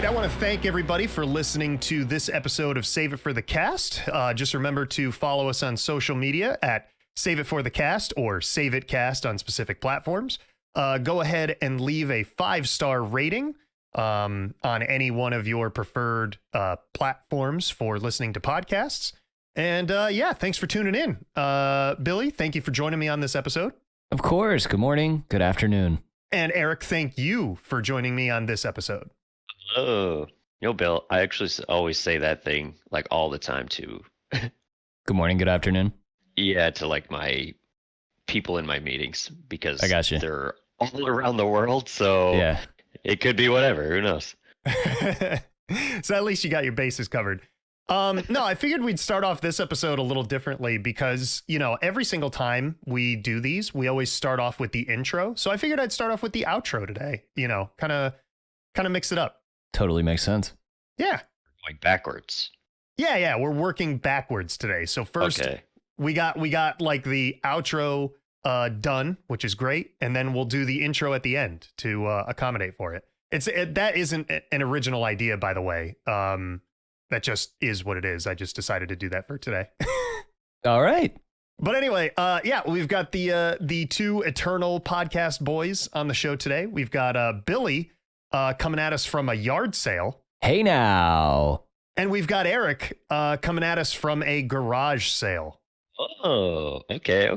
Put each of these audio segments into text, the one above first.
right, I want to thank everybody for listening to this episode of Save It for the Cast. Just remember to follow us on social media at Save It for the Cast or Save It Cast on specific platforms. Go ahead and leave a 5-star rating on any one of your preferred platforms for listening to podcasts. And yeah, thanks for tuning in. Billy, thank you for joining me on this episode. Of course. Good morning. Good afternoon. And Eric, thank you for joining me on this episode. Oh, Bill, I actually always say that thing like all the time too. Good morning. Good afternoon. Yeah, to like my people in my meetings because I got you. They're all around the world. So yeah, it could be whatever. Who knows? So at least you got your bases covered. No, I figured we'd start off this episode a little differently because, every single time we do these, we always start off with the intro. So I figured I'd start off with the outro today, kind of mix it up. Totally makes sense. Yeah. Going backwards. Yeah. We're working backwards today. So first we got like the outro done, which is great. And then we'll do the intro at the end to accommodate for it. That isn't an original idea, by the way. That just is what it is. I just decided to do that for today. All right. But anyway, we've got the two eternal podcast boys on the show today. We've got Billy coming at us from a yard sale. Hey now. And we've got Eric coming at us from a garage sale. Oh, okay.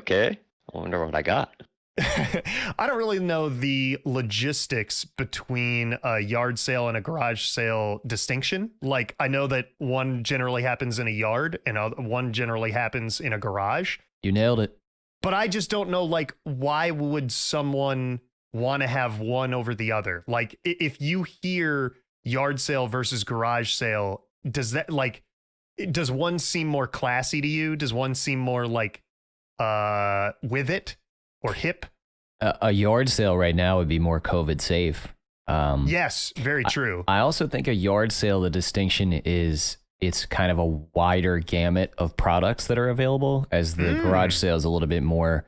I wonder what I got. I don't really know the logistics between a yard sale and a garage sale distinction. Like, I know that one generally happens in a yard and one generally happens in a garage. You nailed it. But I just don't know, like, why would someone want to have one over the other? Like, if you hear yard sale versus garage sale, does one seem more classy to you? Does one seem more like with it or hip? A yard sale right now would be more COVID safe. Yes, very true. I also think a yard sale, the distinction is it's kind of a wider gamut of products that are available, as the garage sale is a little bit more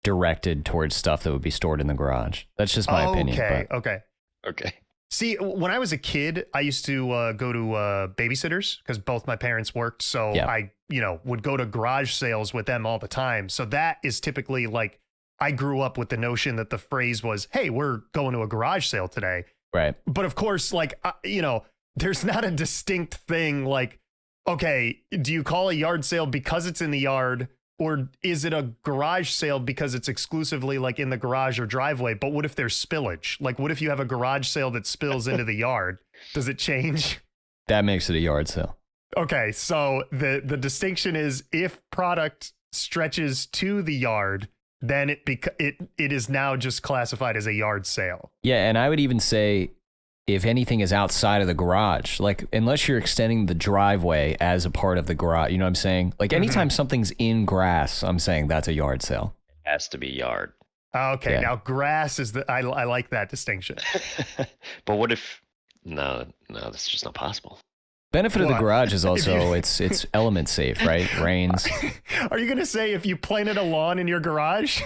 directed towards stuff that would be stored in the garage. That's just my opinion. Okay. See, when I was a kid, I used to go to babysitters because both my parents worked. So I, would go to garage sales with them all the time. So that is typically like, I grew up with the notion that the phrase was, hey, we're going to a garage sale today. Right. But of course, like, there's not a distinct thing like, okay, do you call a yard sale because it's in the yard? Or is it a garage sale because it's exclusively like in the garage or driveway? But what if there's spillage? Like, what if you have a garage sale that spills into the yard? Does it change? That makes it a yard sale. Okay, so the distinction is if product stretches to the yard, then it is now just classified as a yard sale. Yeah, and I would even say if anything is outside of the garage, like unless you're extending the driveway as a part of the garage, you know what I'm saying? Like anytime something's in grass, I'm saying that's a yard sale. It has to be yard. Okay, Now grass is I like that distinction. But what if, no, that's just not possible. Benefit of the garage is also it's element safe, right? Rains. Are you going to say if you planted a lawn in your garage?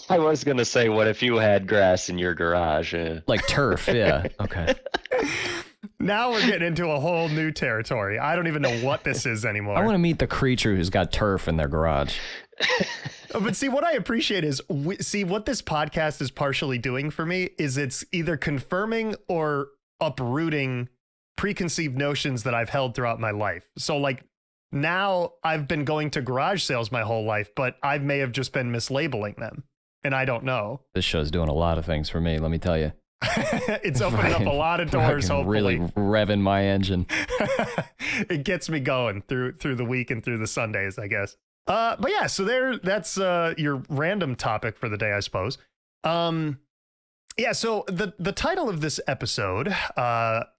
I was going to say, what if you had grass in your garage? Like turf, yeah. Okay. Now we're getting into a whole new territory. I don't even know what this is anymore. I want to meet the creature who's got turf in their garage. But see, what I appreciate is, what this podcast is partially doing for me is it's either confirming or uprooting preconceived notions that I've held throughout my life. So like now I've been going to garage sales my whole life, but I may have just been mislabeling them and I don't know. This show's doing a lot of things for me, let me tell you. It's opening up a lot of doors, hopefully. Really revving my engine. It gets me going through the week and through the Sundays, I guess. But yeah, so that's your random topic for the day, I suppose. Yeah, so the title of this episode,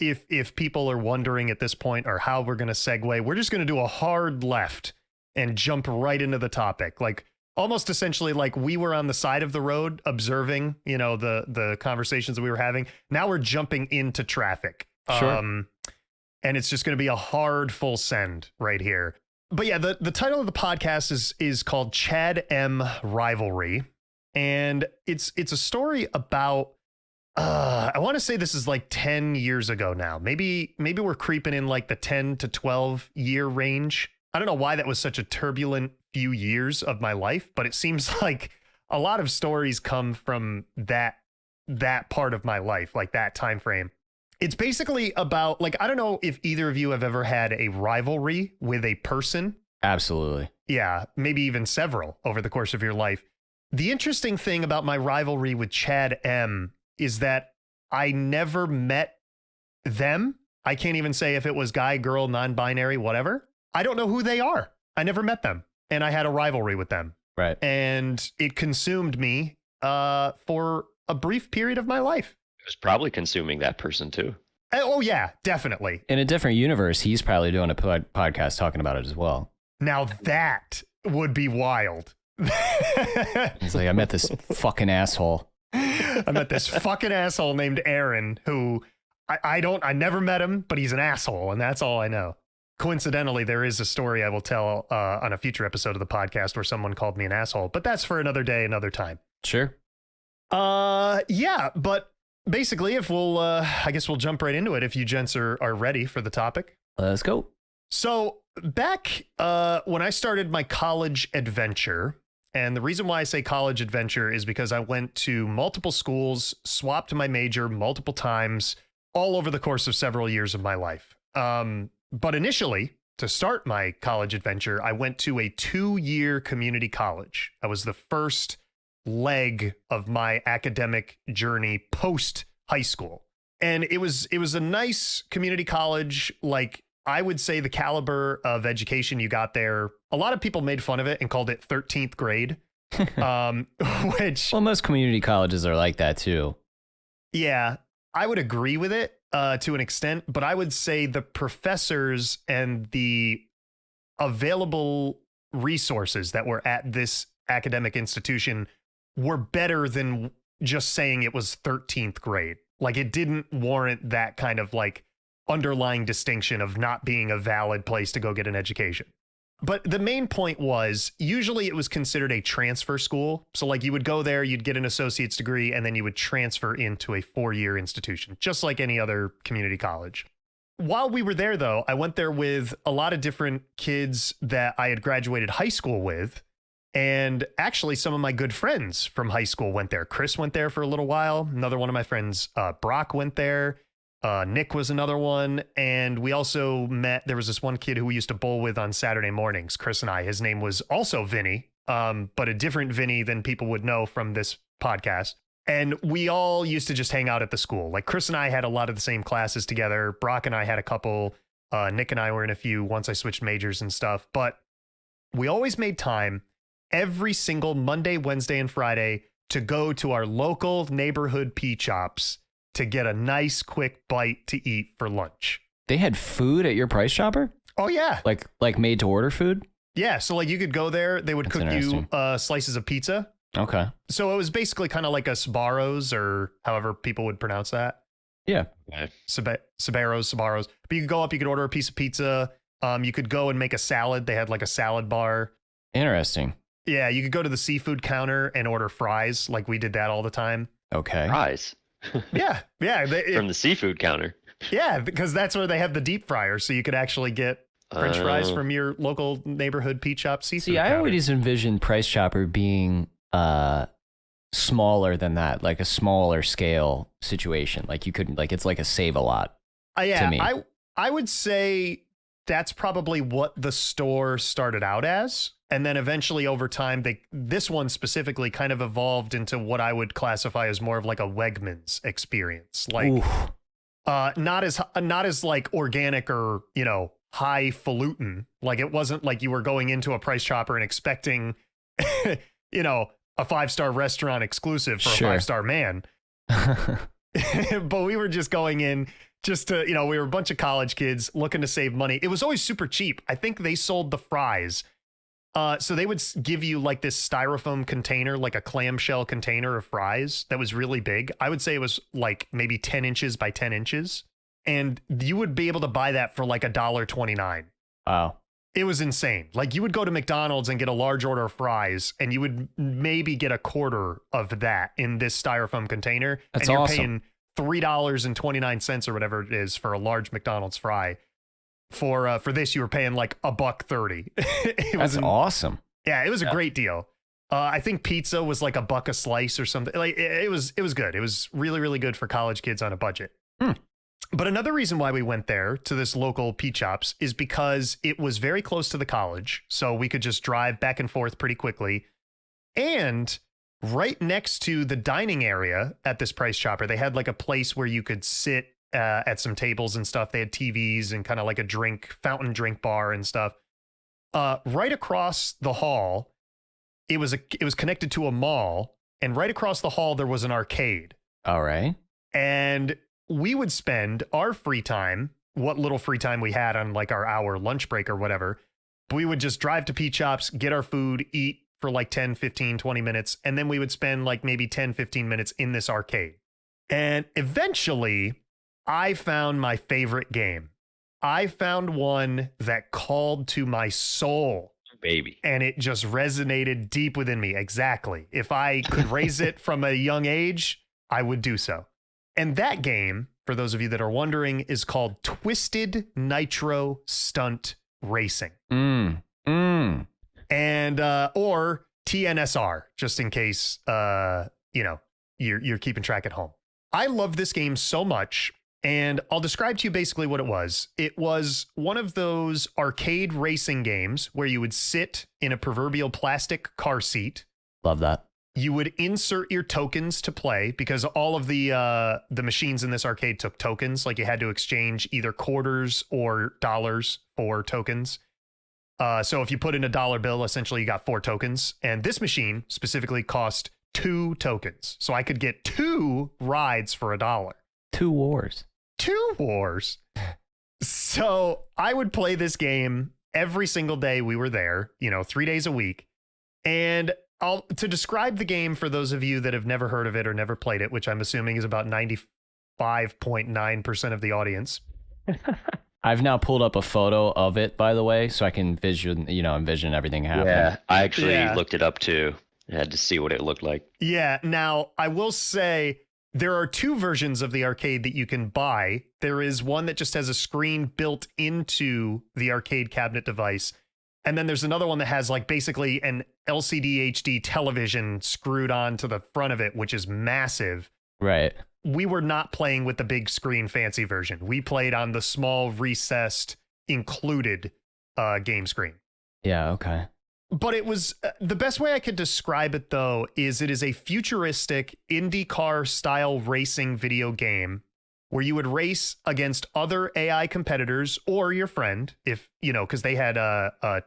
if people are wondering at this point or how we're going to segue, we're just going to do a hard left and jump right into the topic. Like almost essentially like we were on the side of the road observing, the conversations that we were having. Now we're jumping into traffic. Sure. And it's just going to be a hard full send right here. But yeah, the title of the podcast is called ChadM Rivalry. And it's a story about I want to say this is like 10 years ago now. Maybe we're creeping in like the 10 to 12 year range. I don't know why that was such a turbulent few years of my life, but it seems like a lot of stories come from that part of my life, like that time frame. It's basically about, like, I don't know if either of you have ever had a rivalry with a person. Absolutely. Yeah, maybe even several over the course of your life. The interesting thing about my rivalry with ChadM is that I never met them. I can't even say if it was guy, girl, non-binary, whatever. I don't know who they are. I never met them. And I had a rivalry with them. Right. And it consumed me for a brief period of my life. It was probably consuming that person too. Oh, yeah, definitely. In a different universe, he's probably doing a podcast talking about it as well. Now that would be wild. He's like, I met this fucking asshole. I met this fucking asshole named Aaron who I never met him, but he's an asshole. And that's all I know. Coincidentally, there is a story I will tell on a future episode of the podcast where someone called me an asshole, but that's for another day, another time. Sure. Yeah, but basically, if I guess we'll jump right into it if you gents are ready for the topic. Let's go. So back when I started my college adventure, and the reason why I say college adventure is because I went to multiple schools, swapped my major multiple times, all over the course of several years of my life. But initially, to start my college adventure, I went to a 2-year community college. I was the first leg of my academic journey post high school. And it was a nice community college. Like, I would say the caliber of education you got there, a lot of people made fun of it and called it 13th grade. Which, well, most community colleges are like that too. Yeah, I would agree with it to an extent, but I would say the professors and the available resources that were at this academic institution were better than just saying it was 13th grade. Like, it didn't warrant that kind of like underlying distinction of not being a valid place to go get an education. But the main point was, usually it was considered a transfer school. So like, you would go there, you'd get an associate's degree, and then you would transfer into a 4-year institution, just like any other community college. While we were there, though, I went there with a lot of different kids that I had graduated high school with. And actually, some of my good friends from high school went there. Chris went there for a little while. Another one of my friends, Brock, went there. Nick was another one. And we also met, there was this one kid who we used to bowl with on Saturday mornings, Chris and I. His name was also Vinny, but a different Vinny than people would know from this podcast. And we all used to just hang out at the school. Like, Chris and I had a lot of the same classes together. Brock and I had a couple. Nick and I were in a few once I switched majors and stuff. But we always made time every single Monday, Wednesday, and Friday to go to our local neighborhood pea chops to get a nice quick bite to eat for lunch. They had food at your Price Chopper? Oh, yeah. Like made to order food? Yeah. So like, you could go there. They would cook you slices of pizza. Okay. So it was basically kind of like a Sbarro's, or however people would pronounce that. Yeah. Sbarro's. But you could go up, you could order a piece of pizza. You could go and make a salad. They had like a salad bar. Interesting. Yeah. You could go to the seafood counter and order fries. Like, we did that all the time. Okay. Fries. Yeah. From the seafood counter. Yeah, because that's where they have the deep fryer, so you could actually get French fries from your local neighborhood pea shop seafood counter. I always envisioned Price Chopper being smaller than that, like a smaller scale situation. Like, you couldn't, like, it's like a Save a Lot. Yeah, to me. I would say that's probably what the store started out as. And then eventually over time, this one specifically kind of evolved into what I would classify as more of like a Wegmans experience. Like, not as like organic or, you know, highfalutin. Like, it wasn't like you were going into a Price Chopper and expecting, you know, a 5-star restaurant exclusive for a 5-star man. But we were just going in just to, you know, we were a bunch of college kids looking to save money. It was always super cheap. I think they sold the fries. So they would give you like this styrofoam container, like a clamshell container of fries that was really big. I would say it was like maybe 10 inches by 10 inches. And you would be able to buy that for like $1.29. Wow. It was insane. Like you would go to McDonald's and get a large order of fries and you would maybe get a quarter of that in this styrofoam container. That's and you're awesome. paying $3.29 or whatever it is for a large McDonald's fry. For this, you were paying like $1.30. That's awesome. Yeah, it was a great deal. I think pizza was like $1 a slice or something. Like it was good. It was really, really good for college kids on a budget. But another reason why we went there to this local Pete Shops is because it was very close to the college. So we could just drive back and forth pretty quickly. And right next to the dining area at this Price Chopper, they had like a place where you could sit at some tables and stuff. They had TVs and kind of like a fountain drink bar and stuff. Right across the hall, it was connected to a mall. And right across the hall, there was an arcade. All right. And we would spend our free time, what little free time we had on like our hour lunch break or whatever, we would just drive to Pete Shops, get our food, eat for like 10, 15, 20 minutes. And then we would spend like maybe 10, 15 minutes in this arcade. And eventually I found my favorite game. I found one that called to my soul. Baby. And it just resonated deep within me. Exactly. If I could raise it from a young age, I would do so. And that game, for those of you that are wondering, is called Twisted Nitro Stunt Racing. And, or TNSR, just in case, you're keeping track at home. I love this game so much. And I'll describe to you basically what it was. It was one of those arcade racing games where you would sit in a proverbial plastic car seat. Love that. You would insert your tokens to play because all of the machines in this arcade took tokens. Like you had to exchange either quarters or dollars for tokens. So if you put in a dollar bill, essentially you got 4 tokens. And this machine specifically cost 2 tokens. So I could get 2 rides for $1. 2 wars. 2 wars. So I would play this game every single day we were there, 3 days a week. And to describe the game for those of you that have never heard of it or never played it, which I'm assuming is about 95.9% of the audience. I've now pulled up a photo of it, by the way, so I can envision everything happening. Yeah, I actually looked it up too. I had to see what it looked like. Yeah. Now, I will say there are 2 versions of the arcade that you can buy. There is one that just has a screen built into the arcade cabinet device. And then there's another one that has like basically an LCD HD television screwed on to the front of it, which is massive. Right. We were not playing with the big screen fancy version. We played on the small recessed included game screen. Yeah. Okay. But it was the best way I could describe it, though, is it is a futuristic IndyCar style racing video game where you would race against other AI competitors or your friend, if because they had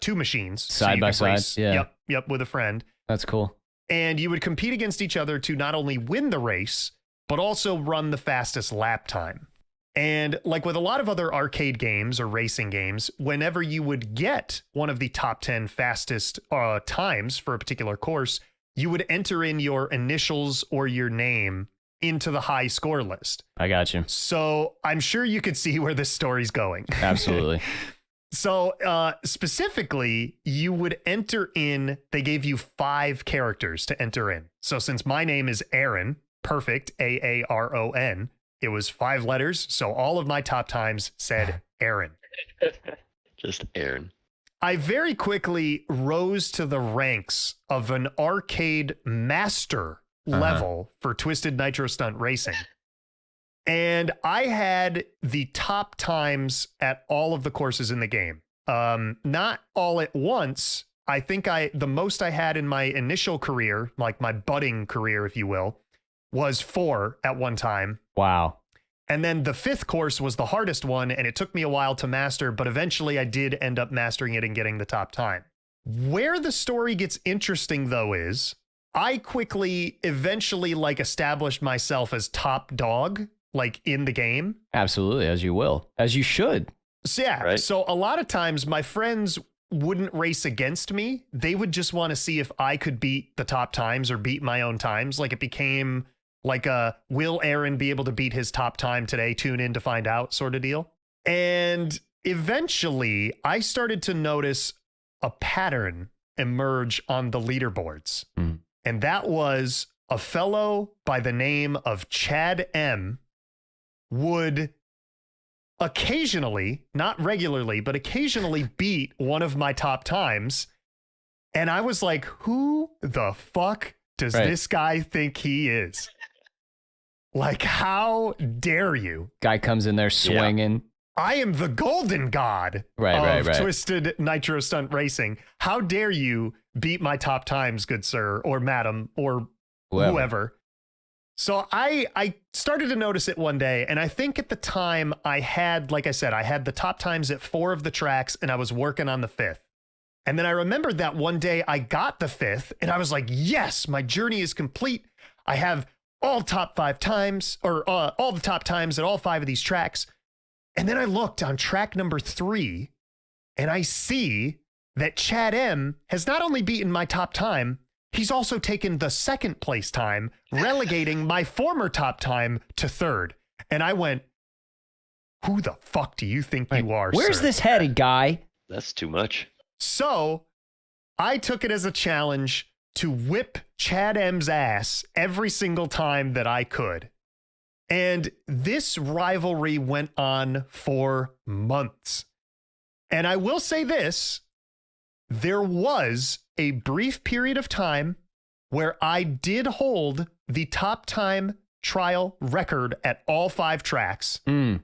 2 machines side by side. Race, yeah. Yep, with a friend. That's cool. And you would compete against each other to not only win the race, but also run the fastest lap time. And like with a lot of other arcade games or racing games, whenever you would get one of the top 10 fastest times for a particular course, you would enter in your initials or your name into the high score list. I got you. So I'm sure you could see where this story's going. Absolutely. So specifically, you would enter in, they gave you 5 characters to enter in. So since my name is Aaron, perfect, Aaron, it was 5 letters. So all of my top times said Aaron. Just Aaron. I very quickly rose to the ranks of an arcade master level for Twisted Nitro Stunt Racing. And I had the top times at all of the courses in the game. Not all at once. I think the most I had in my initial career, like my budding career, if you will, was 4 at one time. Wow. And then the 5th course was the hardest one, and it took me a while to master, but eventually I did end up mastering it and getting the top time. Where the story gets interesting, though, is I quickly eventually established myself as top dog, in the game. Absolutely, as you will. As you should. So, yeah. Right. So a lot of times my friends wouldn't race against me. They would just want to see if I could beat the top times or beat my own times. It became will Aaron be able to beat his top time today? Tune in to find out sort of deal. And eventually I started to notice a pattern emerge on the leaderboards. And that was a fellow by the name of ChadM would occasionally, not regularly, but occasionally beat one of my top times. And I was like, who the fuck does this guy think he is? Like, how dare you? Guy comes in there swinging. I am the golden god of Twisted Nitro Stunt Racing. How dare you beat my top times, good sir, or madam, or whoever. So I started to notice it one day, and I think at the time I had, like I said, I had the top times at 4 of the tracks, and I was working on the 5th. And then I remembered that one day I got the 5th, and I was like, yes, my journey is complete. I have all top 5 times, or all the top times at all 5 of these tracks. And then I looked on track number 3, and I see that ChadM has not only beaten my top time, he's also taken the 2nd place time, relegating my former top time to 3rd. And I went, who the fuck do you think you are, Where's sir? this headed, guy? That's too much. So I took it as a challenge to whip ChadM's ass every single time that I could. And this rivalry went on for months. And I will say this, there was a brief period of time where I did hold the top time trial record at all 5 tracks. And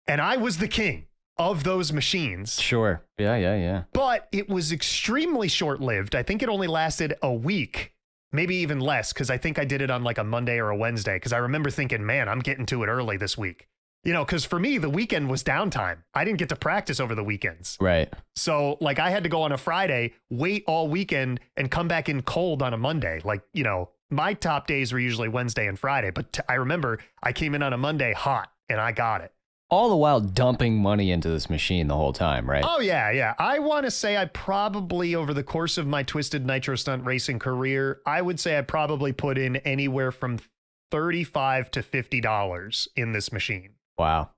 I was the king of those machines. Sure. Yeah. But it was extremely short-lived. I think it only lasted a week, maybe even less, because I think I did it on like a Monday or a Wednesday, because I remember thinking, man, I'm getting to it early this week. You know, because for me, the weekend was downtime. I didn't get to practice over the weekends. Right. So like I had to go on a Friday, wait all weekend, and come back in cold on a Monday. Like, you know, my top days were usually Wednesday and Friday, but I remember I came in on a Monday hot and I got it. All the while dumping money into this machine the whole time, right? Oh, yeah. I want to say I probably, over the course of my Twisted Nitro Stunt Racing career, I would say I probably put in anywhere from $35 to $50 in this machine. Wow.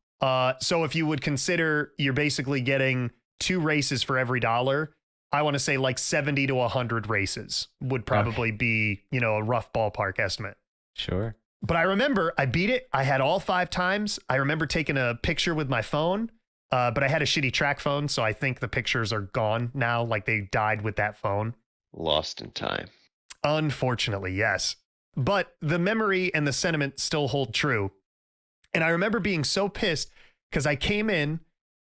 So if you would consider you're basically getting 2 races for every dollar, I want to say like 70 to 100 races would probably be, you know, a rough ballpark estimate. Sure. But I remember I beat it. I had all 5 times. I remember taking a picture with my phone, but I had a shitty track phone, so I think the pictures are gone now. Like they died with that phone. Lost in time. Unfortunately, yes. But the memory and the sentiment still hold true. And I remember being so pissed because I came in,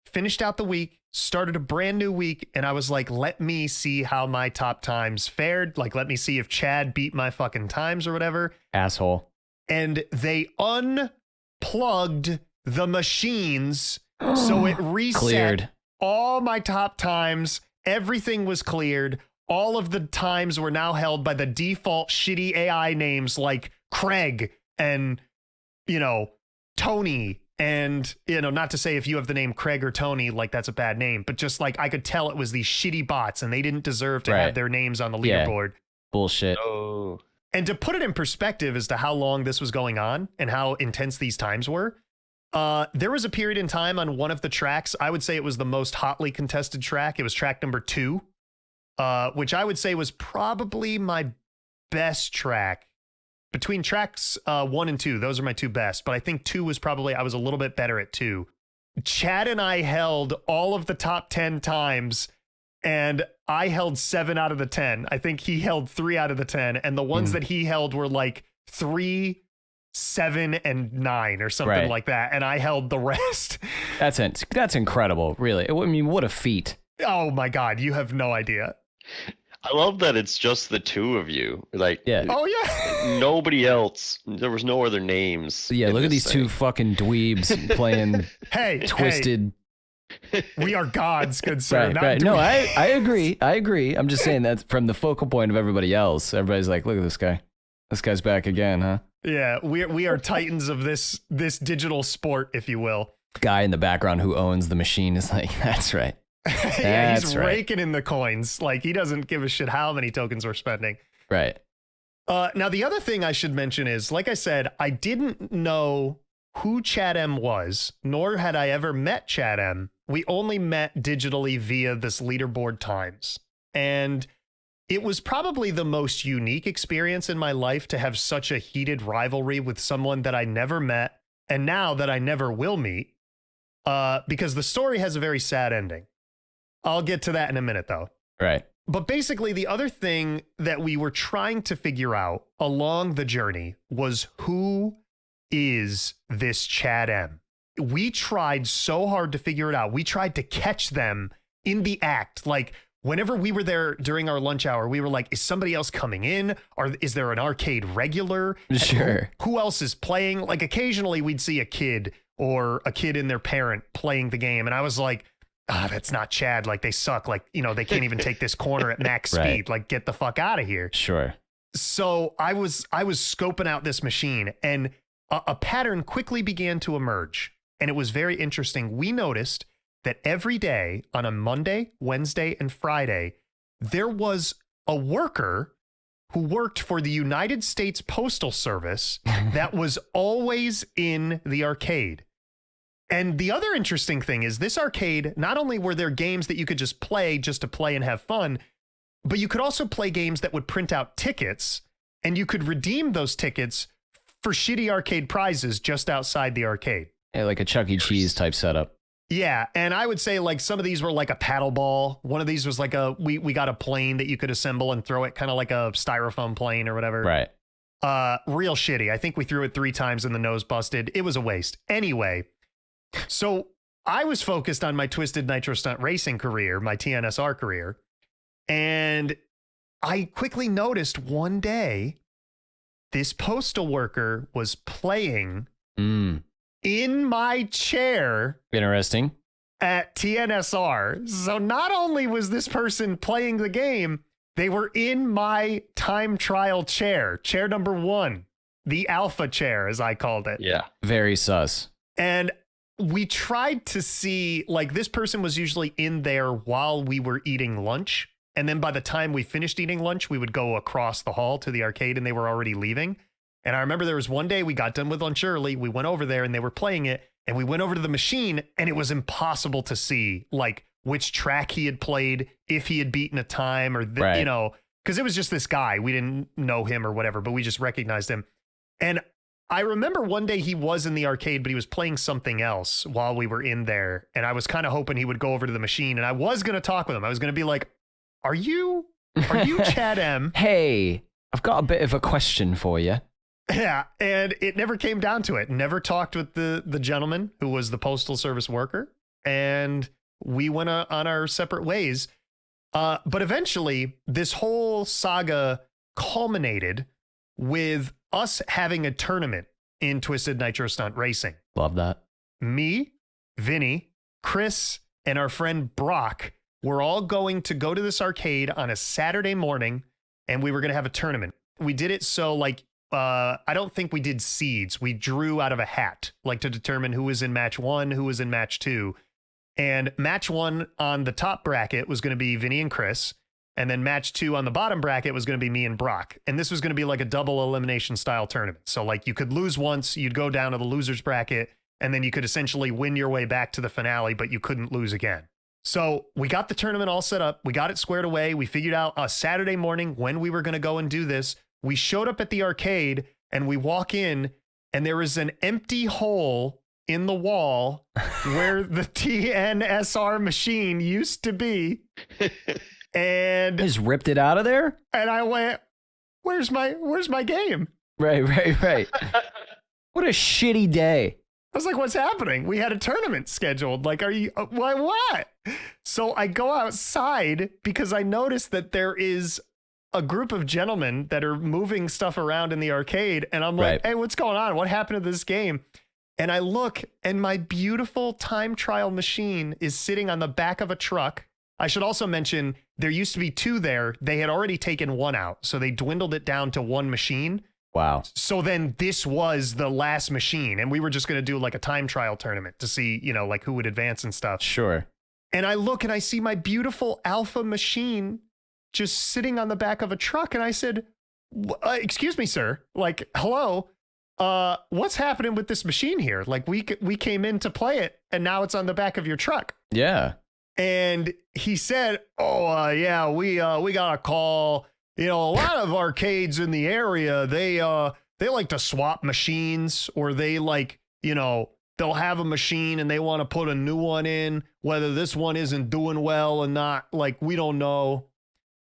finished out the week, started a brand new week, and I was like, let me see how my top times fared. Like, let me see if Chad beat my fucking times or whatever. Asshole. And they unplugged the machines so it reset Cleared. all my top times. Everything was cleared. All of the times were now held by the default shitty AI names like Craig and, you know, Tony. And, you know, not to say if you have the name Craig or Tony, like that's a bad name, but just like I could tell it was these shitty bots and they didn't deserve to have their names on the leaderboard. Bullshit. Oh. And to put it in perspective as to how long this was going on and how intense these times were, there was a period in time on one of the tracks, I would say it was the most hotly contested track. It was track number 2, which I would say was probably my best track. Between tracks 1 and 2, those are my 2 best. But I think 2 was probably, I was a little bit better at 2. Chad and I held all of the top 10 times, and I held 7 out of the 10. I think he held 3 out of the 10. And the ones that he held were like 3, 7, and 9 or something like that. And I held the rest. That's incredible, really. I mean, what a feat. Oh my God, you have no idea. I love that it's just the 2 of you. Like, Oh yeah. Nobody else. There was no other names. Yeah, look at these 2 fucking dweebs playing Twisted. We are gods, good sir. Right. No, I agree. I'm just saying that from the focal point of everybody else. Everybody's like, look at this guy. This guy's back again, huh? Yeah, we are titans of this digital sport, if you will. Guy in the background who owns the machine is like, that's right. Yeah, he's raking in the coins. Like he doesn't give a shit how many tokens we're spending. Right. Now, the other thing I should mention is, like I said, I didn't know who ChadM was, nor had I ever met ChadM We only met digitally via this leaderboard times. And it was probably the most unique experience in my life to have such a heated rivalry with someone that I never met and now that I never will meet, because the story has a very sad ending. I'll get to that in a minute, though. Right. But basically, the other thing that we were trying to figure out along the journey was, who is this ChadM? We tried so hard to figure it out. We tried to catch them in the act. Like, whenever we were there during our lunch hour, we were like, is somebody else coming in? Or is there an arcade regular? Sure. Who else is playing? Like, occasionally we'd see a kid or a kid and their parent playing the game. And I was like, that's not Chad. Like, they suck. Like, they can't even take this corner at max Right. speed. Like, get the fuck out of here. Sure. So I was scoping out this machine, and a pattern quickly began to emerge. And it was very interesting. We noticed that every day on a Monday, Wednesday, and Friday, there was a worker who worked for the United States Postal Service that was always in the arcade. And the other interesting thing is, this arcade, not only were there games that you could just to play and have fun, but you could also play games that would print out tickets, and you could redeem those tickets for shitty arcade prizes just outside the arcade. Yeah, like a Chuck E. Cheese type setup. Yeah, and I would say, like, some of these were like a paddle ball. One of these was like we got a plane that you could assemble and throw it, kind of like a styrofoam plane or whatever. Right. Real shitty. I think we threw it 3 times and the nose busted. It was a waste. Anyway, so I was focused on my Twisted Nitro Stunt racing career, my TNSR career, and I quickly noticed one day this postal worker was playing in my chair Interesting. at TNSR. So not only was this person playing the game, they were in my time trial chair number 1, the alpha chair, as I called it. Yeah. Very sus. And we tried to see, like, this person was usually in there while we were eating lunch. And then by the time we finished eating lunch, we would go across the hall to the arcade and they were already leaving. And I remember there was one day we got done with lunch early. We went over there and they were playing it. And we went over to the machine and it was impossible to see, like, which track he had played, if he had beaten a time, or, Right. because it was just this guy. We didn't know him or whatever, but we just recognized him. And I remember one day he was in the arcade, but he was playing something else while we were in there. And I was kind of hoping he would go over to the machine, and I was going to talk with him. I was going to be like, are you ChadM? Hey, I've got a bit of a question for you. Yeah. And it never came down to it. Never talked with the gentleman who was the Postal Service worker. And we went on our separate ways. But eventually this whole saga culminated with us having a tournament in Twisted Nitro Stunt Racing. Love that. Me, Vinny, Chris, and our friend Brock were all going to go to this arcade on a Saturday morning, and we were going to have a tournament. We did it so, like, I don't think we did seeds. We drew out of a hat, like, to determine who was in match 1, who was in match 2. And match 1 on the top bracket was going to be Vinny and Chris. And then match 2 on the bottom bracket was going to be me and Brock. And this was going to be like a double elimination style tournament. So, like, you could lose once, you'd go down to the loser's bracket, and then you could essentially win your way back to the finale, but you couldn't lose again. So we got the tournament all set up. We got it squared away. We figured out a Saturday morning when we were going to go and do this. We showed up at the arcade and we walk in, and there is an empty hole in the wall where the TNSR machine used to be. And Just ripped it out of there? and I went, where's my game? Right. What a shitty day. I was like, what's happening? We had a tournament scheduled. Like, are you, what? So I go outside because I noticed that there is a group of gentlemen that are moving stuff around in the arcade. And I'm like, Right. hey, what's going on? What happened to this game? And I look, and my beautiful time trial machine is sitting on the back of a truck. I should also mention there used to be 2 there. They had already taken 1 out. So they dwindled it down to 1 machine. Wow. So then this was the last machine, and we were just going to do like a time trial tournament to see, like, who would advance and stuff. Sure. And I look and I see my beautiful alpha machine just sitting on the back of a truck. And I said, excuse me, sir, like, hello. what's happening with this machine here? Like we came in to play it and now it's on the back of your truck. Yeah. And he said, oh, yeah, we got a call. You know, a lot of arcades in the area, they like to swap machines, or they like, you know, they'll have a machine and they want to put a new one in, whether this one isn't doing well or not. Like, we don't know.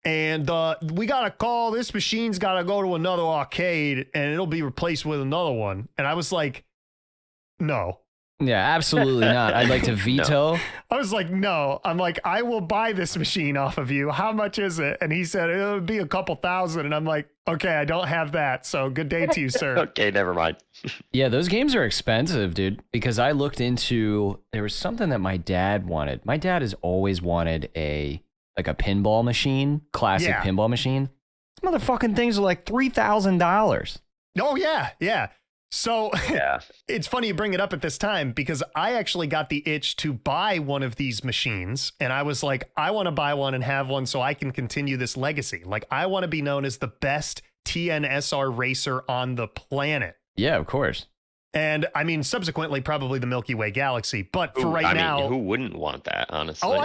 And we got a call. This machine's got to go to another arcade and it'll be replaced with another one. And I was like, no. Yeah, absolutely not. I'd like to veto. I was like, no. I'm like, I will buy this machine off of you. How much is it? And he said, it'll be a couple thousand. And I'm like, okay, I don't have that. So good day to you, sir. Okay, never mind. Yeah, those games are expensive, dude. Because I looked into, there was something that my dad wanted. My dad has always wanted a pinball machine, classic pinball machine. These motherfucking things are like $3,000. Oh, yeah, yeah. So yeah. It's funny you bring it up at this time because I actually got the itch to buy one of these machines. And I was like, I want to buy one and have one so I can continue this legacy. Like, I want to be known as the best TNSR racer on the planet. Yeah, of course. And I mean, subsequently, probably the Milky Way galaxy. But for right now, who wouldn't want that, honestly? Oh,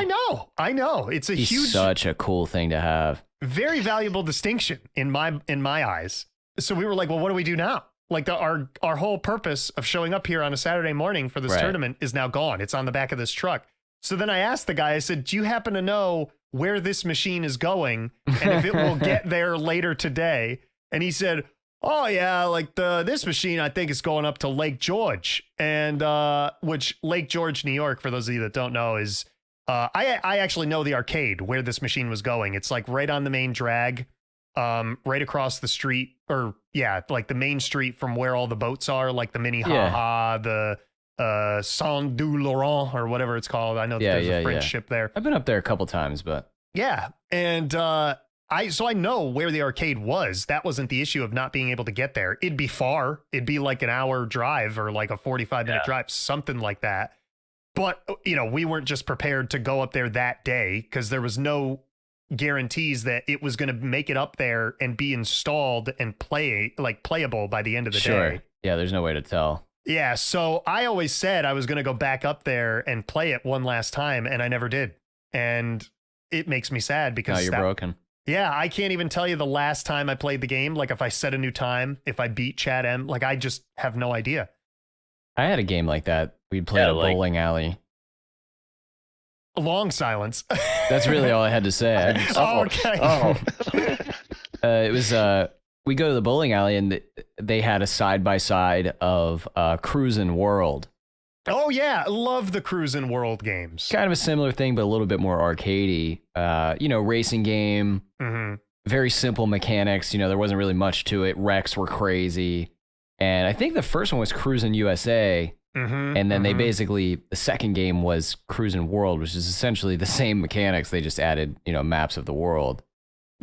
I know. It's such a cool thing to have. Very valuable distinction in my eyes. So we were like, well, what do we do now? Like our whole purpose of showing up here on a Saturday morning for this tournament is now gone. It's on the back of this truck. So then I asked the guy, I said, do you happen to know where this machine is going and if it will get there later today? And he said, oh yeah, like this machine, I think is going up to Lake George, and which Lake George, New York, for those of you that don't know, is I actually know the arcade where this machine was going. It's like right on the main drag, right across the street, or like the main street from where all the boats are, like the Mini Haha, the Saint du Laurent, or whatever it's called. I know that there's a French ship there. I've been up there a couple times, but yeah, and so I know where the arcade was. That wasn't the issue of not being able to get there. It'd be far. It'd be like an hour drive or like a 45-minute drive, something like that. But, you know, we weren't just prepared to go up there that day because there was no guarantees that it was going to make it up there and be installed and playable by the end of the day. Yeah, there's no way to tell. Yeah, so I always said I was going to go back up there and play it one last time, and I never did. And it makes me sad because now you're broken. Yeah, I can't even tell you the last time I played the game. Like if I set a new time, if I beat ChadM, like I just have no idea. I had a game like that. We'd play at a bowling alley. A long silence. That's really all I had to say. Okay. It was we go to the bowling alley and they had a side-by-side of Cruis'n World. Oh yeah, love the Cruis'n World games. Kind of a similar thing, but a little bit more arcadey. Racing game. Mm-hmm. Very simple mechanics. You know, there wasn't really much to it. Wrecks were crazy, and I think the first one was Cruis'n USA, and then they basically the second game was Cruis'n World, which is essentially the same mechanics. They just added maps of the world.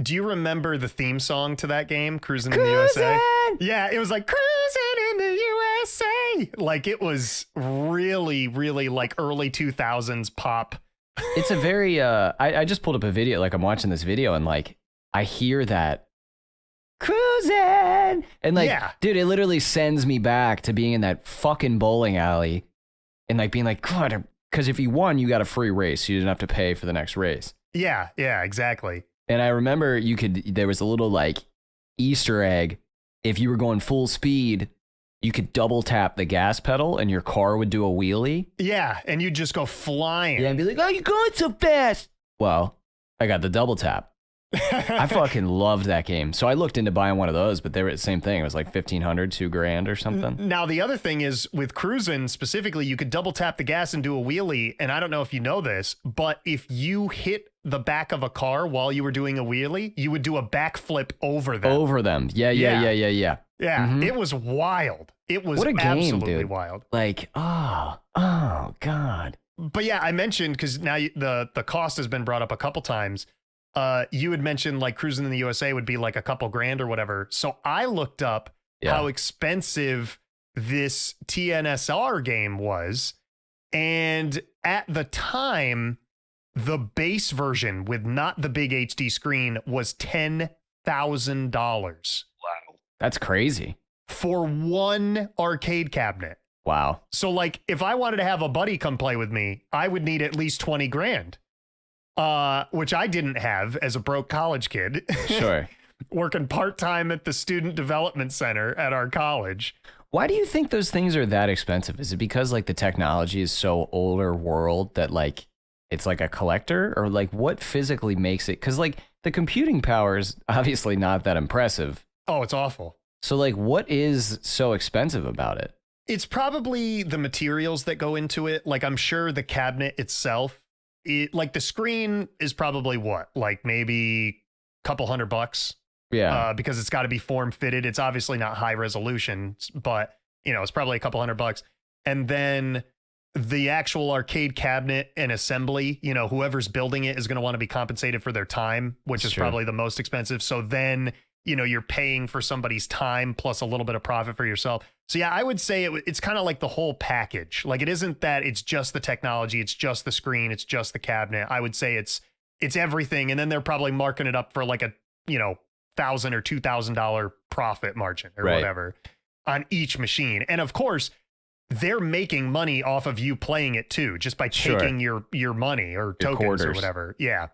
Do you remember the theme song to that game, Cruis'n in the USA? Yeah, it was like Cruis'n in the USA. Like it was really, really like early 2000s pop. It's a very, I just pulled up a video, like I'm watching this video and like, I hear that Cruis'n and like, dude, it literally sends me back to being in that fucking bowling alley and like being like, God, because if you won, you got a free race. You didn't have to pay for the next race. Yeah, exactly. And I remember there was a little like Easter egg. If you were going full speed, you could double tap the gas pedal and your car would do a wheelie. Yeah, and you'd just go flying. Yeah, and be like, oh, you're going so fast. Well, I got the double tap. I fucking loved that game. So I looked into buying one of those, but they were the same thing. It was like $1,500, $2,000 or something. Now, the other thing is with Cruis'n specifically, you could double tap the gas and do a wheelie. And I don't know if you know this, but if you hit the back of a car while you were doing a wheelie, you would do a backflip over them. Yeah, it was wild. It was what a absolutely game, dude. Wild. Like, oh God. But yeah, I mentioned, because now the cost has been brought up a couple times. You had mentioned like Cruis'n in the USA would be like a couple grand or whatever. So I looked up how expensive this TNSR game was. And at the time, the base version with not the big HD screen was $10,000. Wow. That's crazy. for one arcade cabinet. Wow. So like if I wanted to have a buddy come play with me, I would need at least 20 grand. Which I didn't have as a broke college kid. Sure. Working part-time at the student development center at our college. Why do you think those things are that expensive? Is it because like the technology is so older world that like it's like a collector, or like what physically makes it? Because like the computing power is obviously not that impressive. Oh, it's awful. So like what is so expensive about it? It's probably the materials that go into it. Like I'm sure the cabinet itself, like the screen is probably what? Like maybe a couple $100. Yeah. Because it's got to be form fitted. It's obviously not high resolution, but it's probably a couple $100. And then the actual arcade cabinet and assembly, whoever's building it is going to want to be compensated for their time, which is probably the most expensive. So then, you're paying for somebody's time plus a little bit of profit for yourself. So yeah, I would say it's kind of like the whole package. Like it isn't that it's just the technology, it's just the screen, it's just the cabinet. I would say it's everything. And then they're probably marking it up for like a, $1,000 or $2,000 profit margin or whatever on each machine. And of course, they're making money off of you playing it too, just by taking your money or tokens quarters or whatever. Yeah.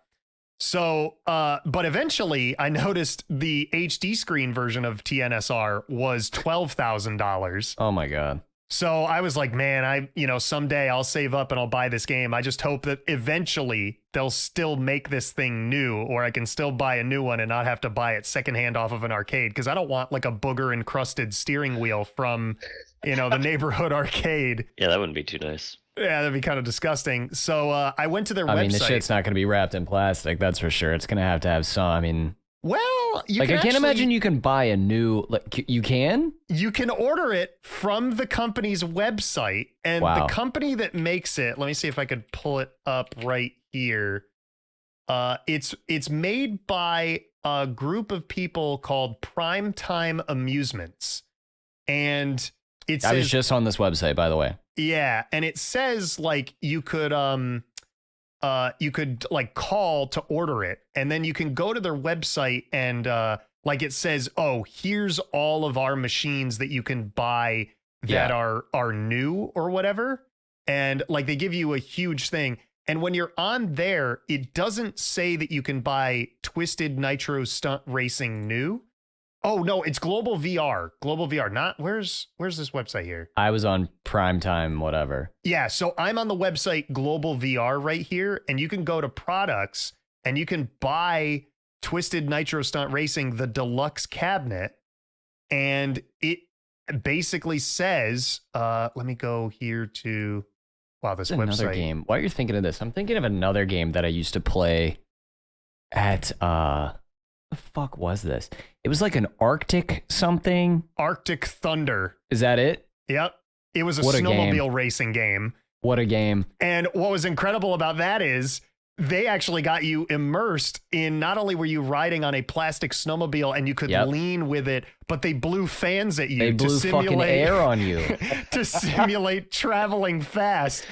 So, but eventually I noticed the HD screen version of TNSR was $12,000. Oh my God. So I was like, man, someday I'll save up and I'll buy this game. I just hope that eventually they'll still make this thing new, or I can still buy a new one and not have to buy it secondhand off of an arcade. Cause I don't want like a booger encrusted steering wheel from, the neighborhood arcade. Yeah, that wouldn't be too nice. Yeah, that'd be kind of disgusting. So I went to their website. I mean, the shit's not going to be wrapped in plastic. That's for sure. It's going to have some, well, I can't imagine you can buy a new, you can? You can order it from the company's website, and the company that makes it, let me see if I could pull it up right here. It's made by a group of people called Primetime Amusements. And it says, I was just on this website, by the way. Yeah, and it says like you could like call to order it, and then you can go to their website and like it says, oh, here's all of our machines that you can buy that are new or whatever. And like they give you a huge thing. And when you're on there, it doesn't say that you can buy Twisted Nitro Stunt Racing new. Oh no, it's Global VR. Global VR. Not where's this website here? I was on Primetime, whatever. Yeah, so I'm on the website Global VR right here, and you can go to products and you can buy Twisted Nitro Stunt Racing, the deluxe cabinet, and it basically says, let me go here to this website. Another game. While you're thinking of this, I'm thinking of another game that I used to play at the fuck was this? It was like an Arctic something. Arctic Thunder. Is that it? Yep. It was a snowmobile racing game. What a game. And what was incredible about that is they actually got you immersed in, not only were you riding on a plastic snowmobile and you could lean with it, but they blew fans at you. They blew fucking air on you. To simulate traveling fast.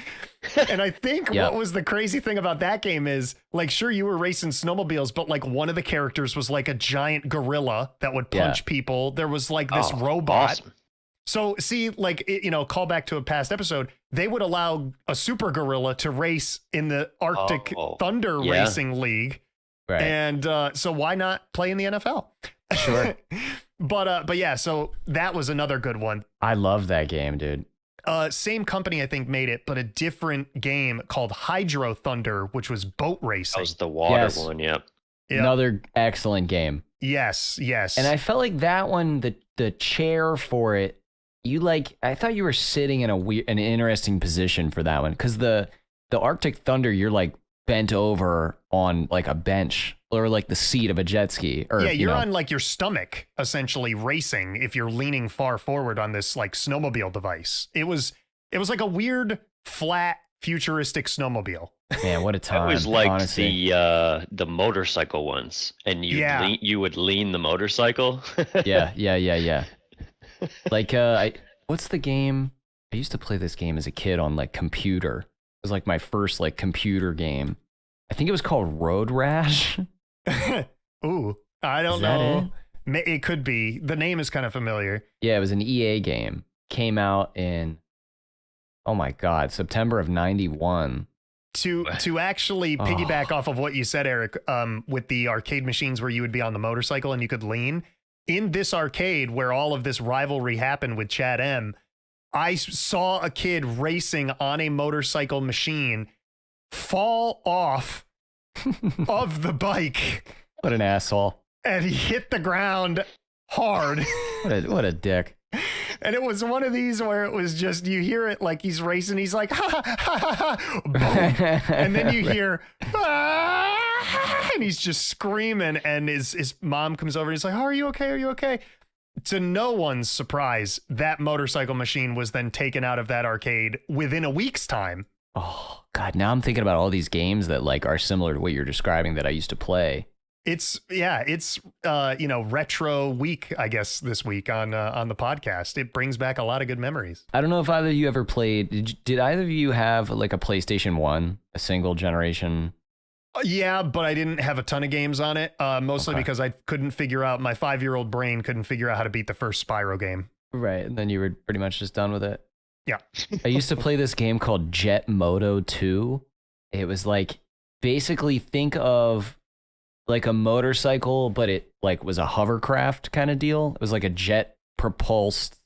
And I think what was the crazy thing about that game is, like, sure, you were racing snowmobiles, but like one of the characters was like a giant gorilla that would punch people. There was like this robot. Awesome. So see, like, call back to a past episode, they would allow a super gorilla to race in the Arctic Thunder Racing League. Right. And so why not play in the NFL? Sure. But yeah, so that was another good one. I love that game, dude. Same company, I think, made it, but a different game called Hydro Thunder, which was boat racing. That was the water one, yep. Another excellent game. Yes. And I felt like that one, the chair for it, I thought you were sitting in an interesting position for that one, because the Arctic Thunder, you're like bent over on like a bench or like the seat of a jet ski. Or, you're on like your stomach essentially racing if you're leaning far forward on this like snowmobile device. It was like a weird flat futuristic snowmobile. Man, what a time! I always liked honestly. the motorcycle ones, and you would lean the motorcycle. Yeah. Like, what's the game? I used to play this game as a kid on like computer. It was like my first like computer game. I think it was called Road Rash. Ooh, I don't Is that know. it? It could be. The name is kind of familiar. Yeah, it was an EA game. Came out in, oh my God, September of 91. To actually piggyback off of what you said, Eric, with the arcade machines where you would be on the motorcycle and you could lean, in this arcade where all of this rivalry happened with ChadM, I saw a kid racing on a motorcycle machine fall off of the bike. What an asshole. And he hit the ground hard. What a dick. And it was one of these where it was just, you hear it like he's racing. He's like, ha, ha, ha, ha, boom. And then you hear, ah, and he's just screaming. And his mom comes over and he's like, oh, are you okay? Are you okay? To no one's surprise, that motorcycle machine was then taken out of that arcade within a week's time. Oh, God. Now I'm thinking about all these games that like are similar to what you're describing that I used to play. It's retro week, I guess, this week on the podcast. It brings back a lot of good memories. I don't know if either of you ever played. Did either of you have like a PlayStation 1, a single generation? Yeah, but I didn't have a ton of games on it, mostly because I couldn't figure out, my 5-year-old brain couldn't figure out how to beat the first Spyro game. Right, and then you were pretty much just done with it. Yeah. I used to play this game called Jet Moto 2. It was like, basically think of like a motorcycle, but it like was a hovercraft kind of deal. It was like a jet propulsed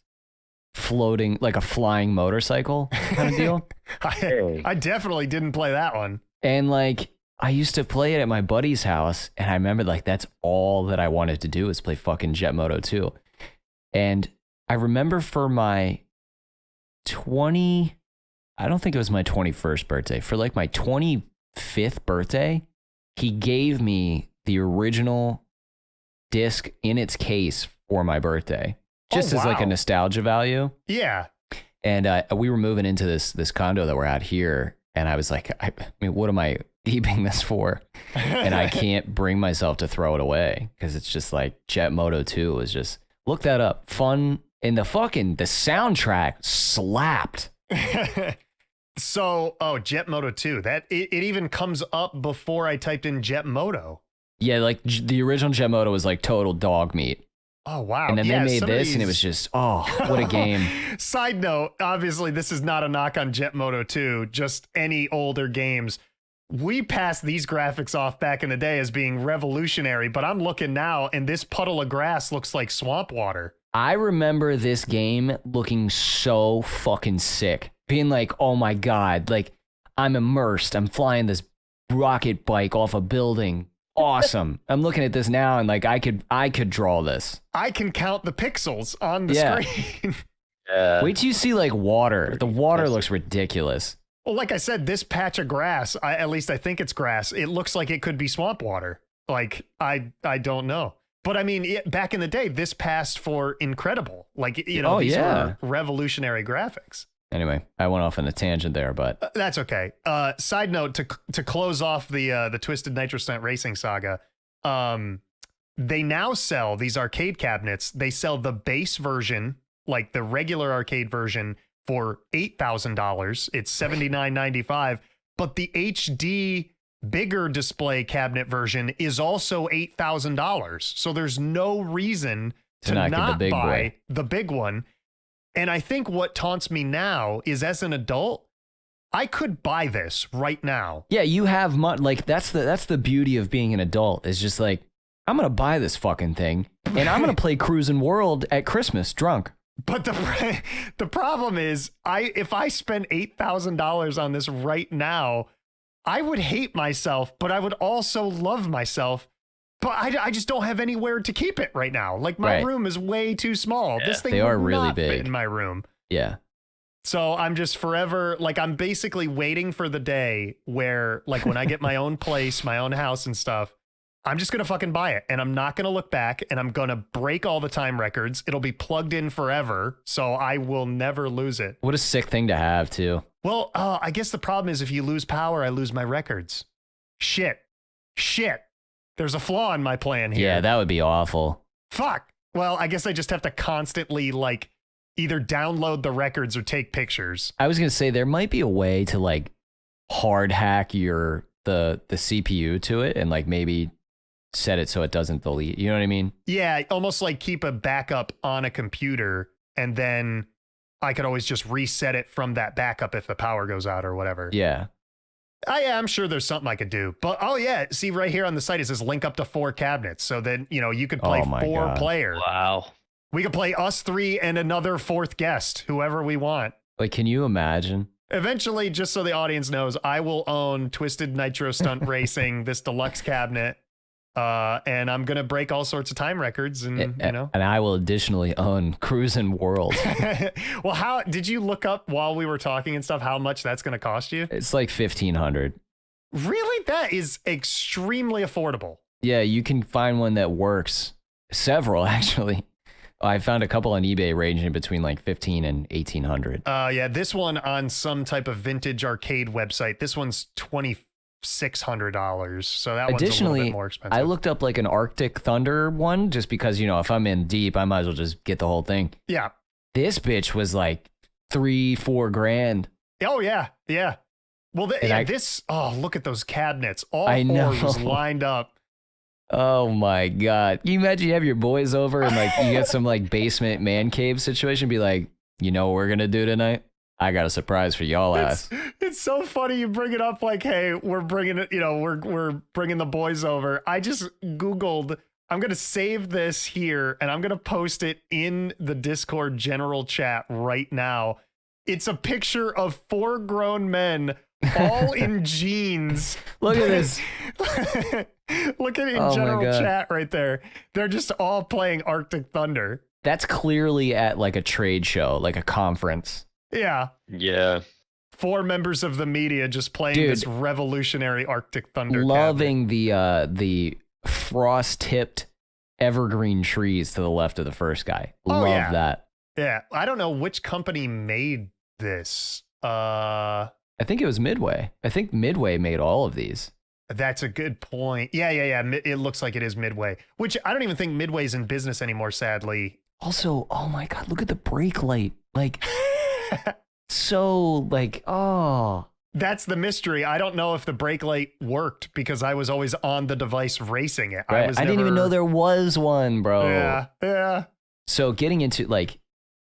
floating, like a flying motorcycle kind of deal. I definitely didn't play that one. And like, I used to play it at my buddy's house, and I remember like that's all that I wanted to do is play fucking Jet Moto 2. And I remember for my I don't think it was my 21st birthday, for like my 25th birthday, he gave me the original disc in its case for my birthday, just as like a nostalgia value. Yeah. And we were moving into this condo that we're at here, and I was like, I mean, what am I keeping this for? And I can't bring myself to throw it away because it's just like Jet Moto 2 was just, look that up, fun, and the soundtrack slapped. So, Jet Moto 2, that it even comes up before I typed in Jet Moto. Yeah, like the original Jet Moto was like total dog meat. Oh, wow. And then they made this and it was just, oh, what a game. Side note, obviously this is not a knock on Jet Moto 2, just any older games. We passed these graphics off back in the day as being revolutionary, but I'm looking now and this puddle of grass looks like swamp water. I remember this game looking so fucking sick. Being like, oh my God, like I'm immersed. I'm flying this rocket bike off a building. Awesome. I'm looking at this now and like I could draw this. I can count the pixels on the screen. Wait till you see like water. The water looks ridiculous. Well, like I said, this patch of grass, at least I think it's grass. It looks like it could be swamp water. Like I don't know. But I mean, back in the day, this passed for incredible. Like, these were revolutionary graphics. Anyway, I went off on a tangent there, but that's okay. Side note, to close off the Twisted Nitro Stunt Racing saga, they now sell these arcade cabinets. They sell the base version, like the regular arcade version, for $8,000. It's $79.95, but the HD bigger display cabinet version is also $8,000. So there's no reason to not buy the big one. And I think what taunts me now is, as an adult, I could buy this right now. Yeah, you have money. Like that's the beauty of being an adult, is just like, I'm gonna buy this fucking thing and I'm gonna play Cruis'n World at Christmas drunk. But the problem is, if I spend $8,000 on this right now, I would hate myself, but I would also love myself. But I just don't have anywhere to keep it right now. Like my room is way too small. Yeah, this thing would really not fit in my room. Yeah. So I'm just forever, like I'm basically waiting for the day where, like, when I get my own place, my own house and stuff, I'm just going to fucking buy it. And I'm not going to look back, and I'm going to break all the time records. It'll be plugged in forever. So I will never lose it. What a sick thing to have too. Well, I guess the problem is if you lose power, I lose my records. Shit. There's a flaw in my plan here. Yeah, that would be awful. Fuck. Well, I guess I just have to constantly, like, either download the records or take pictures. I was going to say there might be a way to like hard hack the CPU to it and like maybe set it so it doesn't delete. You know what I mean? Yeah, almost like keep a backup on a computer, and then I could always just reset it from that backup if the power goes out or whatever. Yeah. I'm sure there's something I could do. But oh yeah, see right here on the site it says link up to 4 cabinets. So then, you could play 4 player. Wow. We could play us 3 and another 4th guest, whoever we want. Like, can you imagine? Eventually, just so the audience knows, I will own Twisted Nitro Stunt Racing, this deluxe cabinet. And I'm gonna break all sorts of time records, and and I will additionally own Cruis'n World. Well, how did you look up while we were talking and stuff how much that's gonna cost you? It's like $1,500. Really? That is extremely affordable. Yeah, you can find one that works. Several actually. I found a couple on eBay ranging between like $1,500 and $1,800. Yeah, this one on some type of vintage arcade website. This one's $2,600. So that one's a little bit more expensive. I looked up like an Arctic Thunder one just because, if I'm in deep, I might as well just get the whole thing. Yeah. This bitch was like $3-4 grand. Oh, yeah. Yeah. Well, look at those cabinets. All I 4 know. just lined up. Oh my God. Can you imagine you have your boys over and like you get some like basement man cave situation, be like, you know what we're going to do tonight? I got a surprise for y'all ass. It's so funny you bring it up like, hey, we're bringing it, we're bringing the boys over. I just Googled, I'm going to save this here and I'm going to post it in the Discord general chat right now. It's a picture of 4 grown men all in jeans. Look at this. Look at it in general chat right there. They're just all playing Arctic Thunder. That's clearly at like a trade show, like a conference. Yeah. Yeah. 4 members of the media just playing this revolutionary Arctic Thunder. Loving the frost-tipped evergreen trees to the left of the first guy. Love that. Yeah. I don't know which company made this. I think it was Midway. I think Midway made all of these. That's a good point. Yeah. It looks like it is Midway, which I don't even think Midway's in business anymore, sadly. Also, oh my God, look at the brake light. Like, so like, oh. That's the mystery. I don't know if the brake light worked because I was always on the device racing it. Right. I didn't even know there was one, bro. Yeah. So getting into like,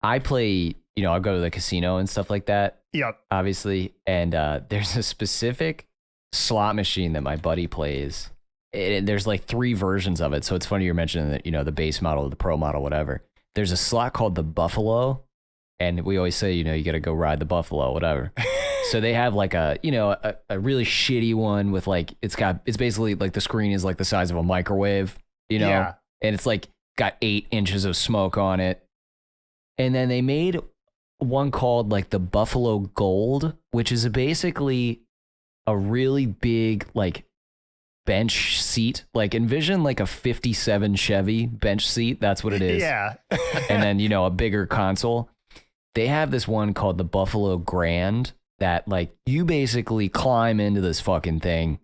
I play, I go to the casino and stuff like that. Yep. Obviously. And there's a specific slot machine that my buddy plays. There's like 3 versions of it. So it's funny you're mentioning that, the base model, the pro model, whatever. There's a slot called the Buffalo. And we always say, you got to go ride the Buffalo, whatever. So they have like a really shitty one with like, it's basically like the screen is like the size of a microwave, Yeah. And it's like got 8 inches of smoke on it. And then they made one called like the Buffalo Gold, which is basically a really big like bench seat. Like envision like a 57 Chevy bench seat. That's what it is. Yeah. And then, a bigger console. They have this one called the Buffalo Grand that like you basically climb into this fucking thing.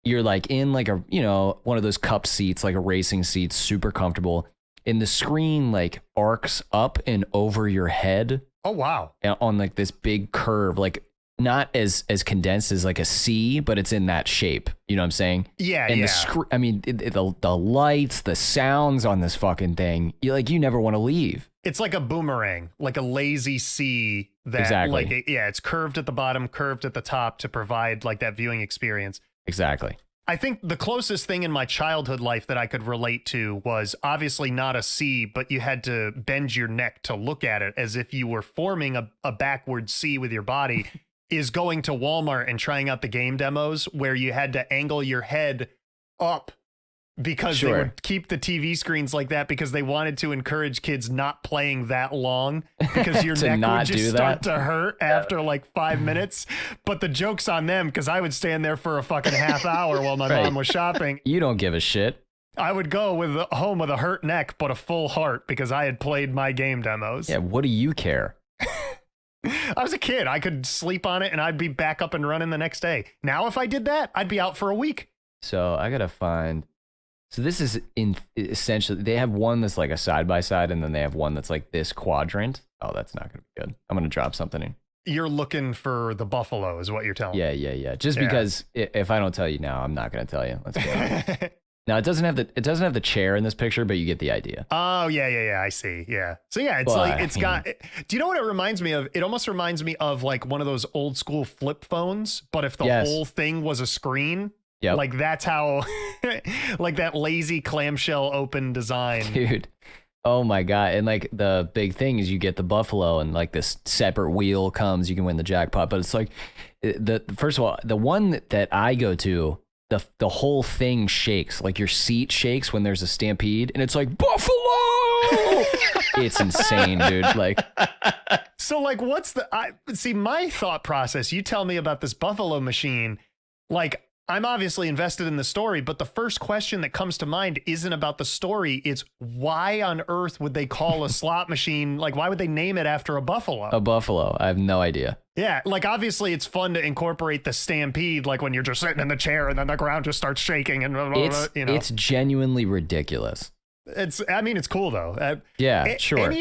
You're like in like a, one of those cup seats, like a racing seat, super comfortable. And the screen like arcs up and over your head. Oh, wow. On like this big curve, like not as condensed as like a C, but it's in that shape. You know what I'm saying? Yeah, and the lights, the sounds on this fucking thing, you never want to leave. It's like a boomerang, like a lazy C that exactly. It's curved at the bottom, curved at the top to provide like that viewing experience. Exactly. I think the closest thing in my childhood life that I could relate to was obviously not a C, but you had to bend your neck to look at it as if you were forming a backward C with your body, is going to Walmart and trying out the game demos where you had to angle your head up because they would keep the TV screens like that because they wanted to encourage kids not playing that long because your neck would just start to hurt after like 5 minutes. But the joke's on them because I would stand there for a fucking half hour while my mom was shopping. You don't give a shit. I would go home with a hurt neck but a full heart because I had played my game demos. Yeah, what do you care? I was a kid. I could sleep on it and I'd be back up and running the next day. Now if I did that, I'd be out for a week. So I gotta find... So this is essentially, they have one that's like a side-by-side and then they have one that's like this quadrant. Oh, that's not going to be good. I'm going to drop something in. You're looking for the Buffalo is what you're telling me. Yeah. Just because if I don't tell you now, I'm not going to tell you. Let's go. Now it doesn't have the chair in this picture, but you get the idea. Oh yeah. I see. Yeah. So yeah, it's like it's got. Do you know what it reminds me of? It almost reminds me of like one of those old school flip phones, but if the whole thing was a screen. Yep. Like that's how, like that lazy clamshell open design, dude. Oh my God. And like the big thing is you get the buffalo and like this separate wheel comes, you can win the jackpot. But it's like first of all, the one that I go to, the whole thing shakes, like your seat shakes when there's a stampede and it's like buffalo. It's insane, dude. Like, so like, see my thought process. You tell me about this buffalo machine. Like, I'm obviously invested in the story, but the first question that comes to mind isn't about the story. It's why on earth would they call a slot machine? Like, why would they name it after a buffalo? A buffalo. I have no idea. Yeah. Like, obviously it's fun to incorporate the stampede, like when you're just sitting in the chair and then the ground just starts shaking and blah, blah, blah, you know, it's genuinely ridiculous. It's cool though. Yeah, sure.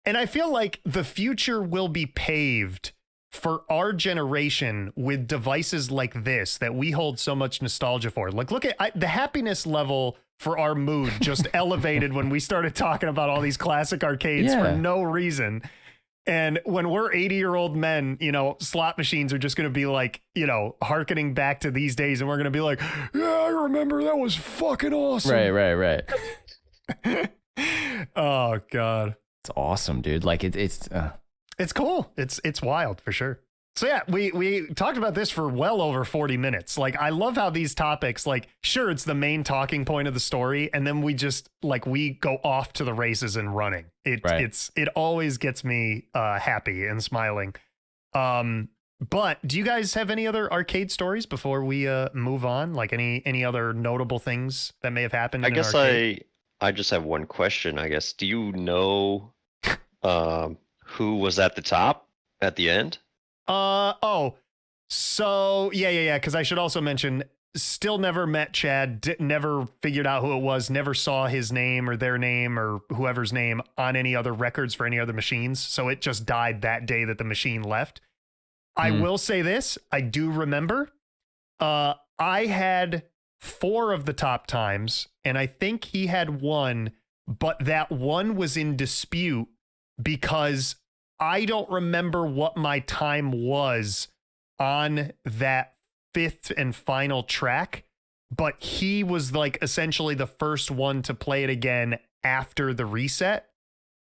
And I feel like the future will be paved for our generation with devices like this that we hold so much nostalgia for. Like, look at the happiness level for our mood just elevated when we started talking about all these classic arcades for no reason. And when we're 80-year-old men, you know, slot machines are just going to be like, you know, hearkening back to these days. And we're going to be like, yeah, I remember that was fucking awesome. Right. Oh, God. It's awesome, dude. Like it's cool. It's wild for sure. So yeah, we talked about this for well over 40 minutes. Like, I love how these topics, like, sure, it's the main talking point of the story, and then we just like we go off to the races and running. It always gets me happy and smiling. But do you guys have any other arcade stories before we move on? Like any other notable things that may have happened? I guess I just have one question. I guess, do you know who was at the top at the end? So yeah. Because I should also mention, still never met Chad, never figured out who it was, never saw his name or their name or whoever's name on any other records for any other machines. So it just died that day that the machine left. I will say this. I do remember, I had 4 of the top times and I think he had 1, but that one was in dispute because I don't remember what my time was on that 5th and final track, but he was like essentially the first one to play it again after the reset.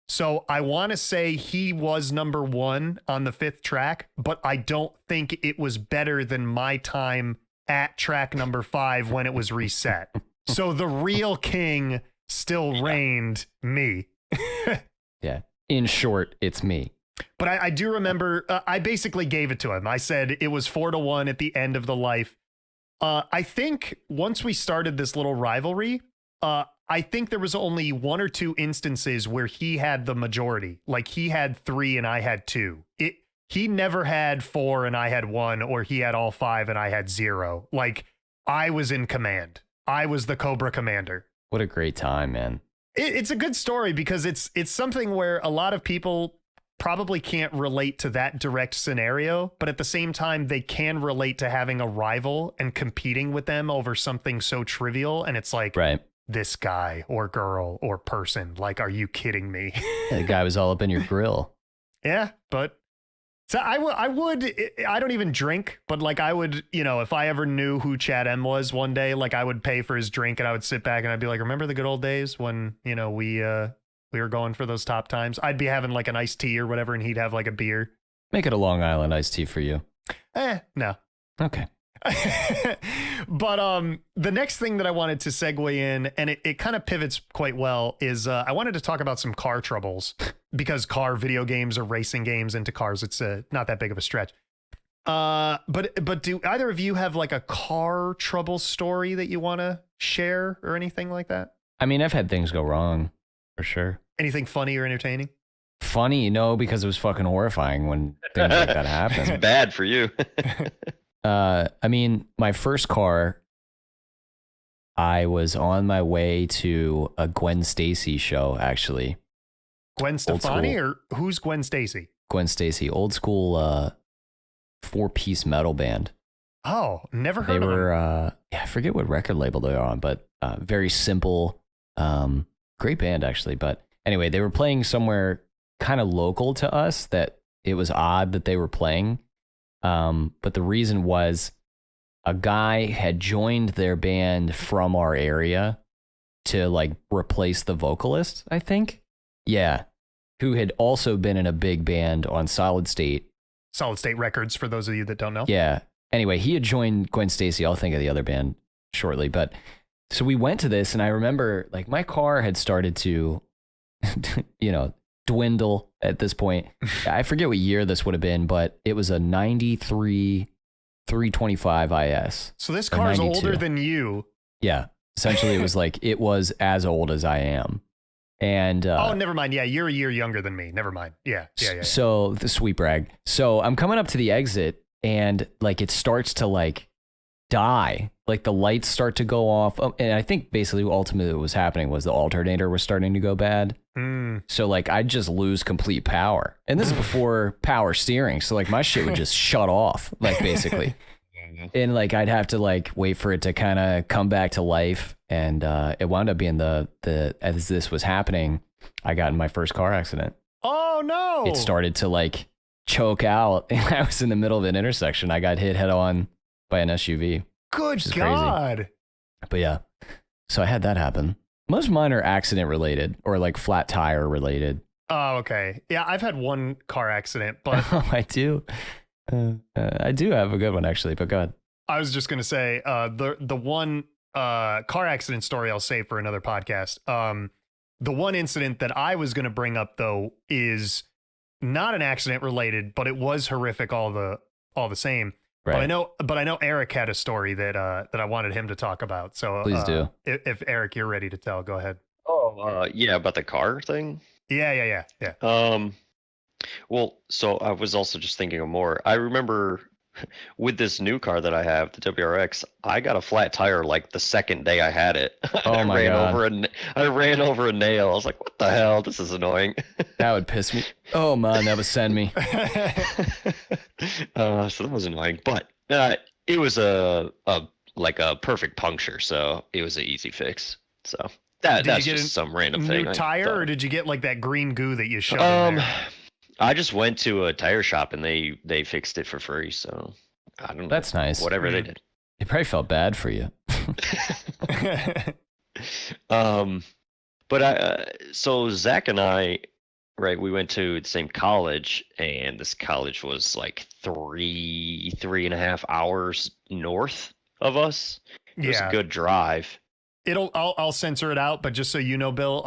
So I want to say he was number 1 on the 5th track, but I don't think it was better than my time at track number 5 when it was reset. So the real king still reigned, me. Yeah. In short, it's me. But I do remember, I basically gave it to him. I said it was 4-1 at the end of the life. I think once we started this little rivalry, I think there was only 1 or 2 instances where he had the majority. Like, he had 3 and I had 2. He never had 4 and I had 1, or he had all 5 and I had 0. Like, I was in command. I was the Cobra commander. What a great time, man. It's a good story because it's something where a lot of people probably can't relate to that direct scenario, but at the same time, they can relate to having a rival and competing with them over something so trivial. And it's like, right, this guy or girl or person, like, are you kidding me? The guy was all up in your grill. Yeah, but so I don't even drink, but like I would, you know, if I ever knew who ChadM was one day, like I would pay for his drink and I would sit back and I'd be like, remember the good old days when, you know, we were going for those top times? I'd be having like an iced tea or whatever and he'd have like a beer. Make it a Long Island iced tea for you. No. Okay. But the next thing that I wanted to segue in, and it kind of pivots quite well, is I wanted to talk about some car troubles because car video games or racing games into cars, it's not that big of a stretch. But do either of you have like a car trouble story that you want to share or anything like that? I mean, I've had things go wrong for sure. Anything funny or entertaining? Funny, no, because it was fucking horrifying when things like that happen. It's bad for you. I mean, my first car, I was on my way to a Gwen Stacy show, actually. Gwen Stefani, or who's Gwen Stacy? Gwen Stacy, old school 4-piece metal band. Oh, never heard of them. They were, I forget what record label they were on, but very simple, great band actually. But anyway, they were playing somewhere kind of local to us that it was odd that they were playing. But the reason was a guy had joined their band from our area to like replace the vocalist, I think. Yeah. Who had also been in a big band on Solid State. Solid State Records, for those of you that don't know. Yeah. Anyway, he had joined Gwen Stacy. I'll think of the other band shortly. But so we went to this, and I remember like my car had started to, dwindle at this point. I forget what year this would have been, but it was a 93 325 IS. So this car is older than you. Yeah. Essentially, it was as old as I am. And oh, never mind. Yeah, you're a year younger than me. Never mind. Yeah. So the sweet brag. So I'm coming up to the exit, and like it starts to like die. Like the lights start to go off. And I think basically ultimately what was happening was the alternator was starting to go bad. So like I'd just lose complete power. And this is before power steering. So like my shit would just shut off, like basically. And like I'd have to like wait for it to kind of come back to life. And it wound up being the as this was happening, I got in my first car accident. Oh no. It started to like choke out. And I was in the middle of an intersection. I got hit head on by an SUV. Good God. Crazy. But yeah, so I had that happen. Most of mine are accident related or like flat tire related. Oh, okay. Yeah, I've had one car accident, but I do. I do have a good one actually, but go ahead. I was just gonna say the one car accident story I'll save for another podcast. The one incident that I was gonna bring up though is not an accident related, but it was horrific all the same. Right. But I know Erick had a story that I wanted him to talk about. So please do. If Erick, you're ready to tell, go ahead. Oh, yeah, about the car thing. Yeah. Well, so I was also just thinking of more. I remember with this new car that I have, the WRX, I got a flat tire like the second day I had it. Oh my God. I ran over a nail. I was like, what the hell? This is annoying. That would piss me. Oh man, that would send me. So that was annoying, but it was a perfect puncture, so it was an easy fix. So that's just some random thing. New tire, or did you get like that green goo that you shoved in there? I just went to a tire shop and they fixed it for free. So I don't know. That's nice. Whatever they did. They probably felt bad for you. So Zach and I, right, we went to the same college, and this college was like 3.5 hours north of us. It was a good drive. I'll censor it out, but just so you know, Bill,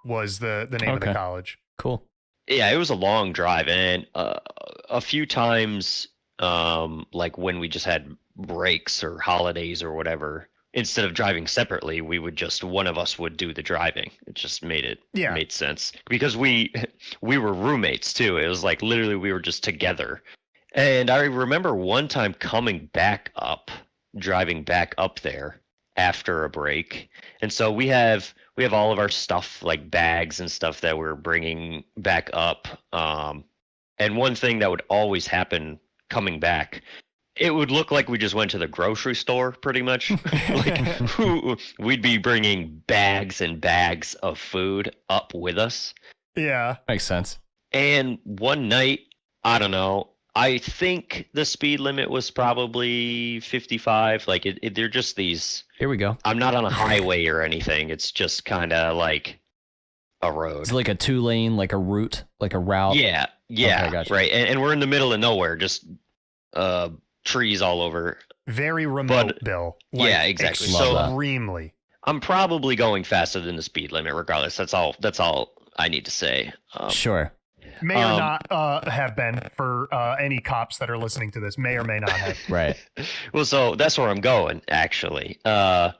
was the name of the college. Cool. Yeah, it was a long drive, and a few times, like when we just had breaks or holidays or whatever, instead of driving separately, we would just, one of us would do the driving. It just made sense because we were roommates too. It was like literally we were just together. And I remember one time driving back up there after a break. And so we have all of our stuff, like bags and stuff that we're bringing back up. And one thing that would always happen coming back, it would look like we just went to the grocery store pretty much. Like we'd be bringing bags and bags of food up with us. Yeah. Makes sense. And one night, I don't know, I think the speed limit was probably 55. Like they're just these. Here we go. I'm not on a highway or anything. It's just kind of like a road. It's like a 2-lane, like a route, like a route. Yeah. Okay, gotcha. Right. And we're in the middle of nowhere, just trees all over. Very remote, Bill. Like, yeah, exactly. Extremely. I'm probably going faster than the speed limit, regardless. That's all I need to say. Sure. May or not have been for any cops that are listening to this. May or may not have. Right. Well, so that's where I'm going, actually. I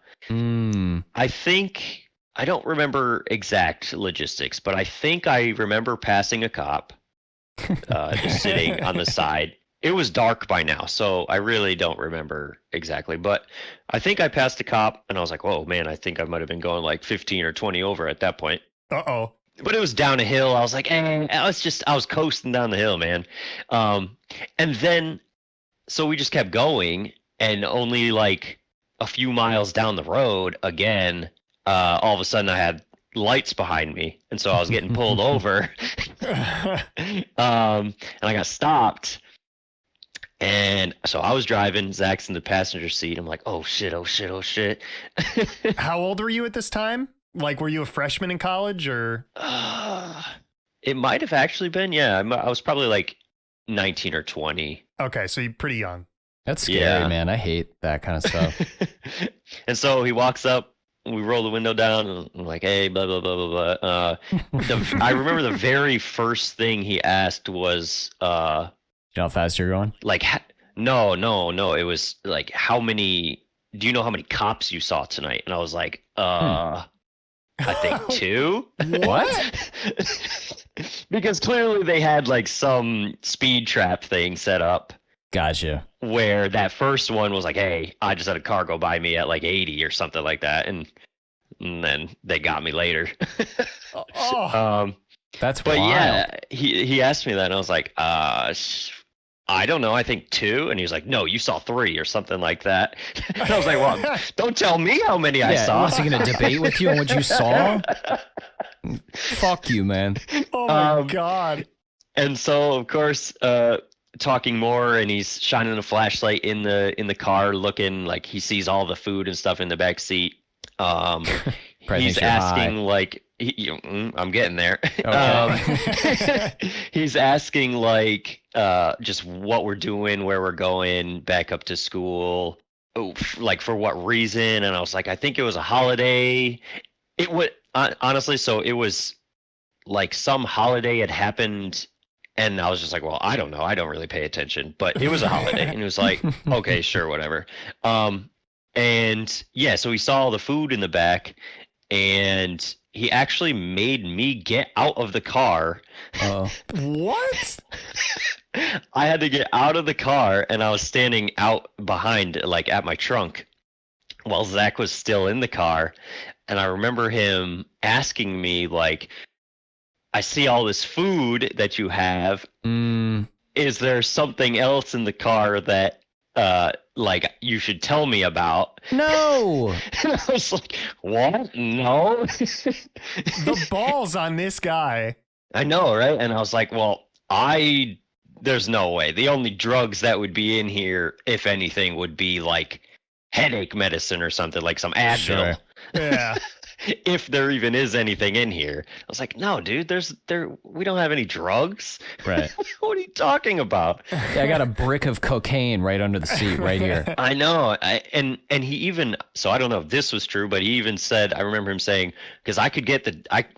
think, I don't remember exact logistics, but I think I remember passing a cop just sitting on the side. It was dark by now, so I really don't remember exactly. But I think I passed a cop, and I was like, whoa, man, I think I might have been going like 15 or 20 over at that point. Uh-oh. But it was down a hill. I was like, I was coasting down the hill, man. And then, so we just kept going, and only like a few miles down the road again, all of a sudden I had lights behind me, and so I was getting pulled over. And I got stopped. And so I was driving, Zach's in the passenger seat. I'm like, oh shit, oh shit, oh shit. How old were you at this time? Like, were you a freshman in college or? It might have actually been, yeah. I was probably like 19 or 20. Okay, so you're pretty young. That's scary, Yeah. man. I hate that kind of stuff. And so he walks up, we roll the window down, and I'm like, hey, blah, blah, blah, blah, blah. I remember the very first thing he asked was, You know how fast you're going? like, no. It was like, do you know how many cops you saw tonight? And I was like, I think 2. What? Because clearly they had like some speed trap thing set up Gotcha. where that first one was like, hey, I just had a car go by me at like 80 or something like that. And then they got me later. That's But wild. yeah, he asked me that, and I was like, I don't know, I think 2. And he was like, no, you saw 3 or something like that. And I was like, well, don't tell me how many I saw. Was he going to debate with you on what you saw? Fuck you, man. Oh my God. And so, of course, talking more, and he's shining a flashlight in the car, looking like he sees all the food and stuff in the back seat. He's asking like, I'm getting there. Okay. He's asking like, just what we're doing, where we're going, back up to school, like for what reason. And I was like, I think it was a holiday. It would honestly, so it was like some holiday had happened. And I was just like, well, I don't know. I don't really pay attention, but it was a holiday. And he was like, okay, sure, whatever. And yeah, so he saw all the food in the back, and he actually made me get out of the car. What? I had to get out of the car, and I was standing out behind, like at my trunk, while Zach was still in the car. And I remember him asking me, like, I see all this food that you have. Is there something else in the car that like you should tell me about? No. And I was like, what? No. The balls on this guy. I know, right? And I was like, well, there's no way. The only drugs that would be in here, if anything, would be like headache medicine or something, like some Advil. Sure. Yeah. If there even is anything in here. I was like, no, dude, we don't have any drugs. Right. What are you talking about? Yeah, I got a brick of cocaine right under the seat right here. I know. And he even, so I don't know if this was true, but he even said, I remember him saying, because I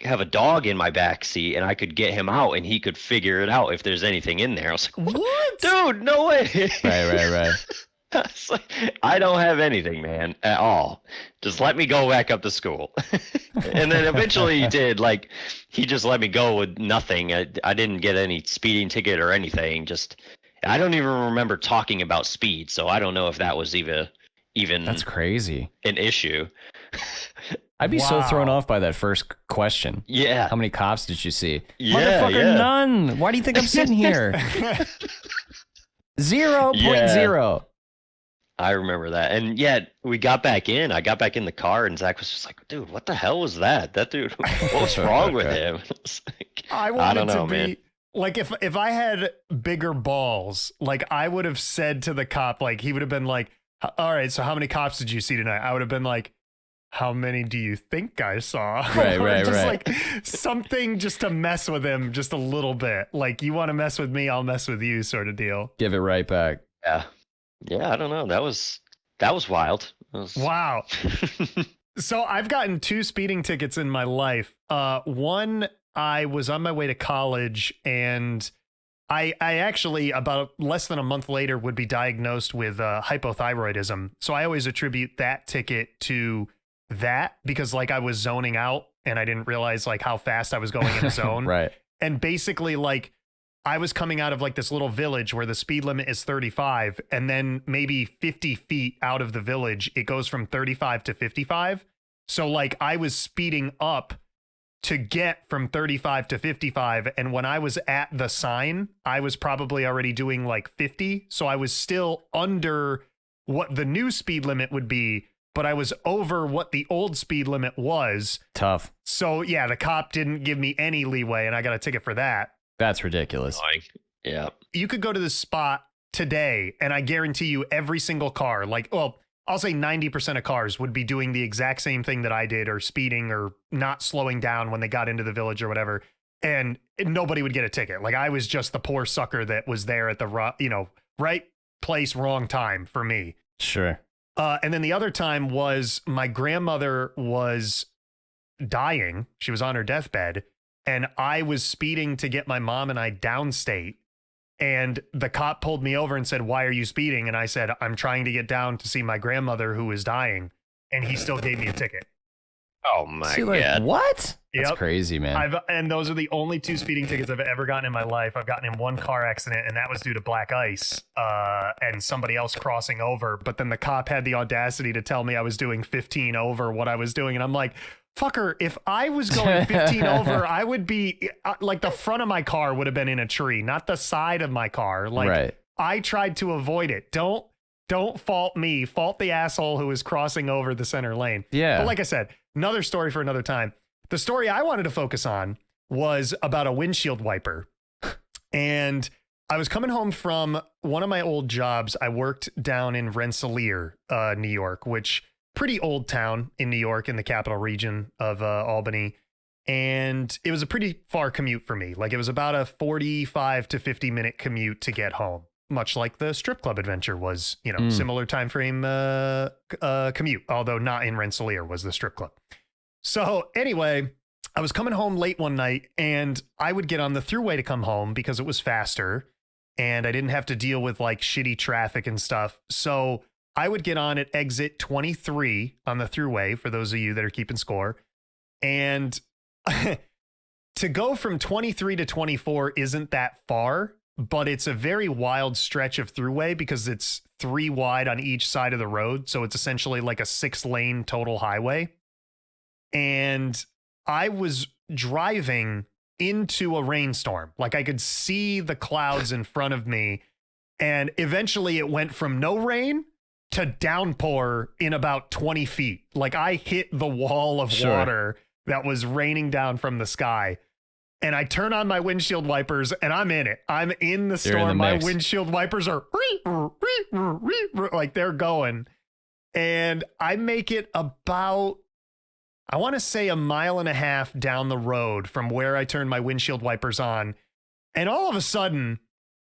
have a dog in my back seat, and I could get him out and he could figure it out if there's anything in there. I was like, What? dude, no way. Right. I was like, I don't have anything, man, at all. Just let me go back up to school. And then eventually he did. Like, he just let me go with nothing. I didn't get any speeding ticket or anything. I don't even remember talking about speed, so I don't know if that was even That's crazy. an issue. I'd be so Wow. thrown off by that first question. Yeah. How many cops did you see? Yeah, Motherfucker, yeah. none. Why do you think I'm sitting here? 0.0. I remember that. And yet we got back in. I got back in the car, and Zach was just like, dude, what the hell was that? That dude, what's wrong with him? I don't know, to be man. like, if I had bigger balls, like I would have said to the cop, like he would have been like, all right, so how many cops did you see tonight? I would have been like, how many do you think I saw? Right. Just like something just to mess with him just a little bit. Like, you want to mess with me, I'll mess with you, sort of deal. Give it right back. Yeah, I don't know. That was wild. Wow. So I've gotten 2 speeding tickets in my life. One, I was on my way to college, and I actually, about less than a month later, would be diagnosed with hypothyroidism. So I always attribute that ticket to that, because like I was zoning out and I didn't realize like how fast I was going in a zone. Right. And basically, like, I was coming out of like this little village where the speed limit is 35, and then maybe 50 feet out of the village, it goes from 35 to 55. So like I was speeding up to get from 35 to 55. And when I was at the sign, I was probably already doing like 50. So I was still under what the new speed limit would be, but I was over what the old speed limit was. Tough. So yeah, the cop didn't give me any leeway and I got a ticket for that. That's ridiculous. Yeah. You could go to this spot today and I guarantee you every single car, like, well, I'll say 90% of cars would be doing the exact same thing that I did, or speeding or not slowing down when they got into the village or whatever. And nobody would get a ticket. Like I was just the poor sucker that was there at the right place, wrong time for me. Sure. And then the other time was my grandmother was dying. She was on her deathbed and I was speeding to get my mom and I downstate. And the cop pulled me over and said, "Why are you speeding?" And I said, "I'm trying to get down to see my grandmother who is dying." And he still gave me a ticket. Oh my See, like, God. what? That's Yep. crazy, man. And those are the only 2 speeding tickets I've ever gotten in my life. I've gotten in 1 car accident, and that was due to black ice and somebody else crossing over. But then the cop had the audacity to tell me I was doing 15 over what I was doing. And I'm like, fucker, if I was going 15 over, I would be like the front of my car would have been in a tree, not the side of my car. Like Right. I tried to avoid it. Don't fault me. Fault the asshole who is crossing over the center lane. Yeah. But like I said, another story for another time. The story I wanted to focus on was about a windshield wiper. And I was coming home from one of my old jobs. I worked down in Rensselaer, New York, which pretty old town in New York in the capital region of Albany. And it was a pretty far commute for me. Like it was about a 45 to 50 minute commute to get home, much like the strip club adventure was, similar time frame commute, although not in Rensselaer was the strip club. So anyway, I was coming home late one night and I would get on the thruway to come home because it was faster and I didn't have to deal with like shitty traffic and stuff. So I would get on at exit 23 on the thruway for those of you that are keeping score. And to go from 23 to 24 isn't that far, but it's a very wild stretch of thruway because it's 3 wide on each side of the road. So it's essentially like a 6-lane total highway. And I was driving into a rainstorm. Like I could see the clouds in front of me. And eventually it went from no rain to downpour in about 20 feet. Like I hit the wall of water that was raining down from the sky. And I turn on my windshield wipers and I'm in it. I'm in the storm. My windshield wipers are like they're going. And I make it about, I want to say 1.5 miles down the road from where I turned my windshield wipers on. And all of a sudden,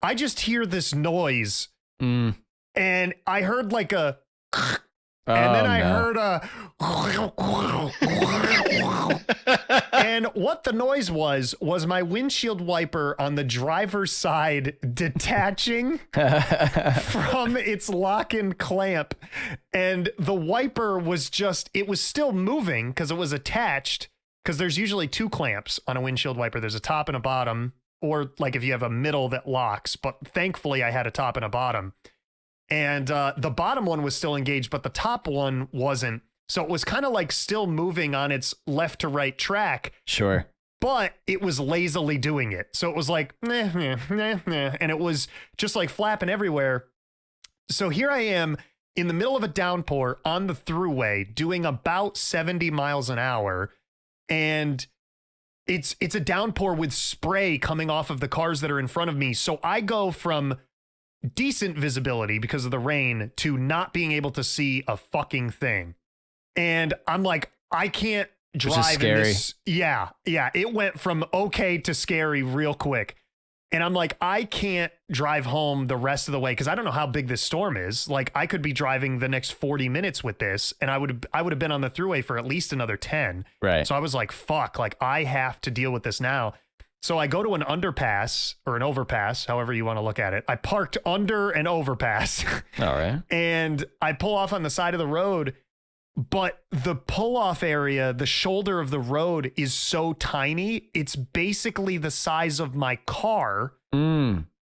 I just hear this noise. And I heard like a, and then I heard a, and what the noise was my windshield wiper on the driver's side detaching from its lock-in clamp. And the wiper was just, it was still moving because it was attached, because there's usually 2 clamps on a windshield wiper. There's a top and a bottom, or like if you have a middle that locks, but thankfully I had a top and a bottom. And the bottom one was still engaged, but the top one wasn't. So it was kind of like still moving on its left to right track. Sure. But it was lazily doing it. So it was like, and it was just like flapping everywhere. So here I am in the middle of a downpour on the thruway doing about 70 miles an hour. And it's a downpour with spray coming off of the cars that are in front of me. So I go from decent visibility because of the rain to not being able to see a fucking thing. And I'm like, I can't drive in this. Yeah. It went from okay to scary real quick. And I'm like, I can't drive home the rest of the way because I don't know how big this storm is. Like I could be driving the next 40 minutes with this and I would have been on the thruway for at least another 10. Right. So I was like, fuck, like I have to deal with this now. So I go to an underpass or an overpass, however you want to look at it. I parked under an overpass. All right. And I pull off on the side of the road, but the pull-off area, the shoulder of the road is so tiny. It's basically the size of my car.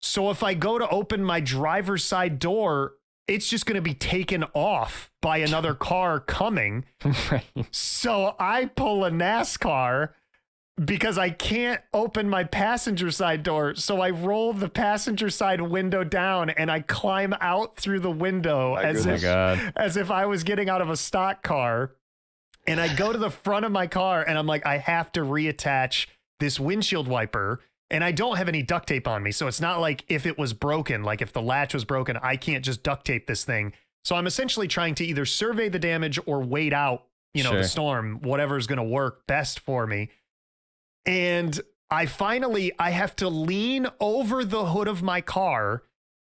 So if I go to open my driver's side door, it's just going to be taken off by another car coming. Right. So I pull a NASCAR because I can't open my passenger side door. So I roll the passenger side window down and I climb out through the window as if I was getting out of a stock car. And I go to the front of my car and I'm like, I have to reattach this windshield wiper. And I don't have any duct tape on me. So it's not like if it was broken, like if the latch was broken, I can't just duct tape this thing. So I'm essentially trying to either survey the damage or wait out, the storm, whatever's going to work best for me. And I have to lean over the hood of my car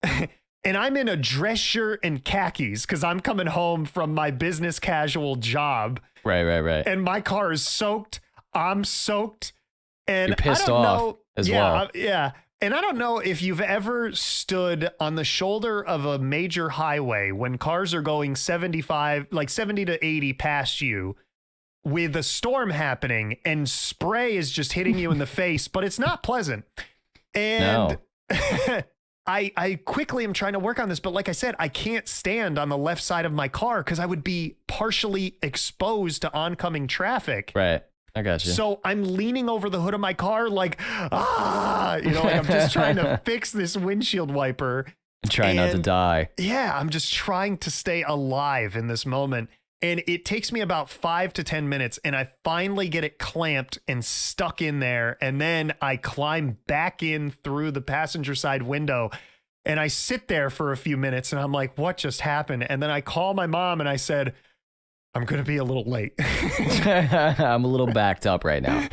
and I'm in a dress shirt and khakis because I'm coming home from my business casual job. Right. And my car is soaked. I'm soaked. And you're pissed off as well. Yeah. And I don't know if you've ever stood on the shoulder of a major highway when cars are going 70 to 80 past you with a storm happening and spray is just hitting you in the face, but it's not pleasant. And I quickly am trying to work on this, but like I said, I can't stand on the left side of my car because I would be partially exposed to oncoming traffic. Right. I got you. So I'm leaning over the hood of my car like I'm just trying to fix this windshield wiper. Try not to die. Yeah, I'm just trying to stay alive in this moment. And it takes me about 5 to 10 minutes and I finally get it clamped and stuck in there. And then I climb back in through the passenger side window and I sit there for a few minutes and I'm like, what just happened? And then I call my mom and I said, I'm going to be a little late. I'm a little backed up right now.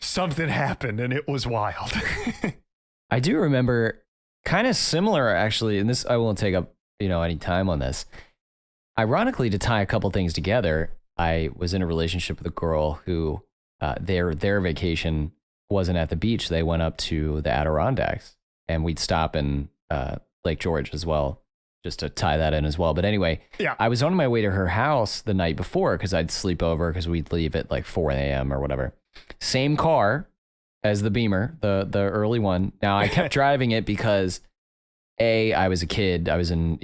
Something happened and it was wild. I do remember kind of similar actually, and this, I won't take up, any time on this. Ironically, to tie a couple things together, I was in a relationship with a girl who their vacation wasn't at the beach. They went up to the Adirondacks and we'd stop in Lake George as well, just to tie that in as well. But anyway, I was on my way to her house the night before because I'd sleep over because we'd leave at like 4 a.m. or whatever. Same car as the Beamer, the early one. Now I kept driving it because I was a kid. I was in,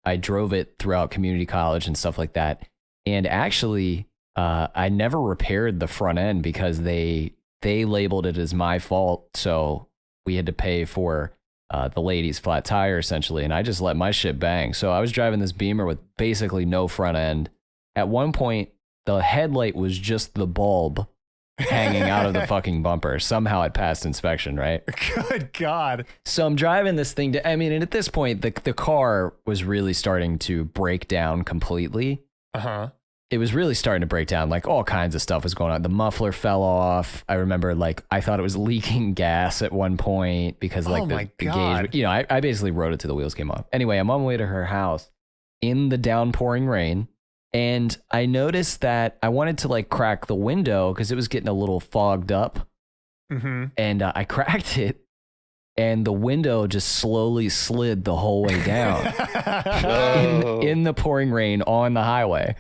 I drove it throughout community college and stuff like that. And actually, I never repaired the front end because they labeled it as my fault. So we had to pay for the lady's flat tire essentially. And I just let my shit bang. So I was driving this Beamer with basically no front end. At one point, the headlight was just the bulb hanging out of the fucking bumper. Somehow it passed inspection, right? Good God. So I'm driving this thing and at this point, the car was really starting to break down completely. Uh-huh. It was really starting to break down. Like all kinds of stuff was going on. The muffler fell off. I remember I thought it was leaking gas at one point because the gauge, I basically rode it till the wheels came off. Anyway, I'm on my way to her house in the downpouring rain. And I noticed that I wanted to crack the window because it was getting a little fogged up. Mm-hmm. And I cracked it and the window just slowly slid the whole way down in the pouring rain on the highway.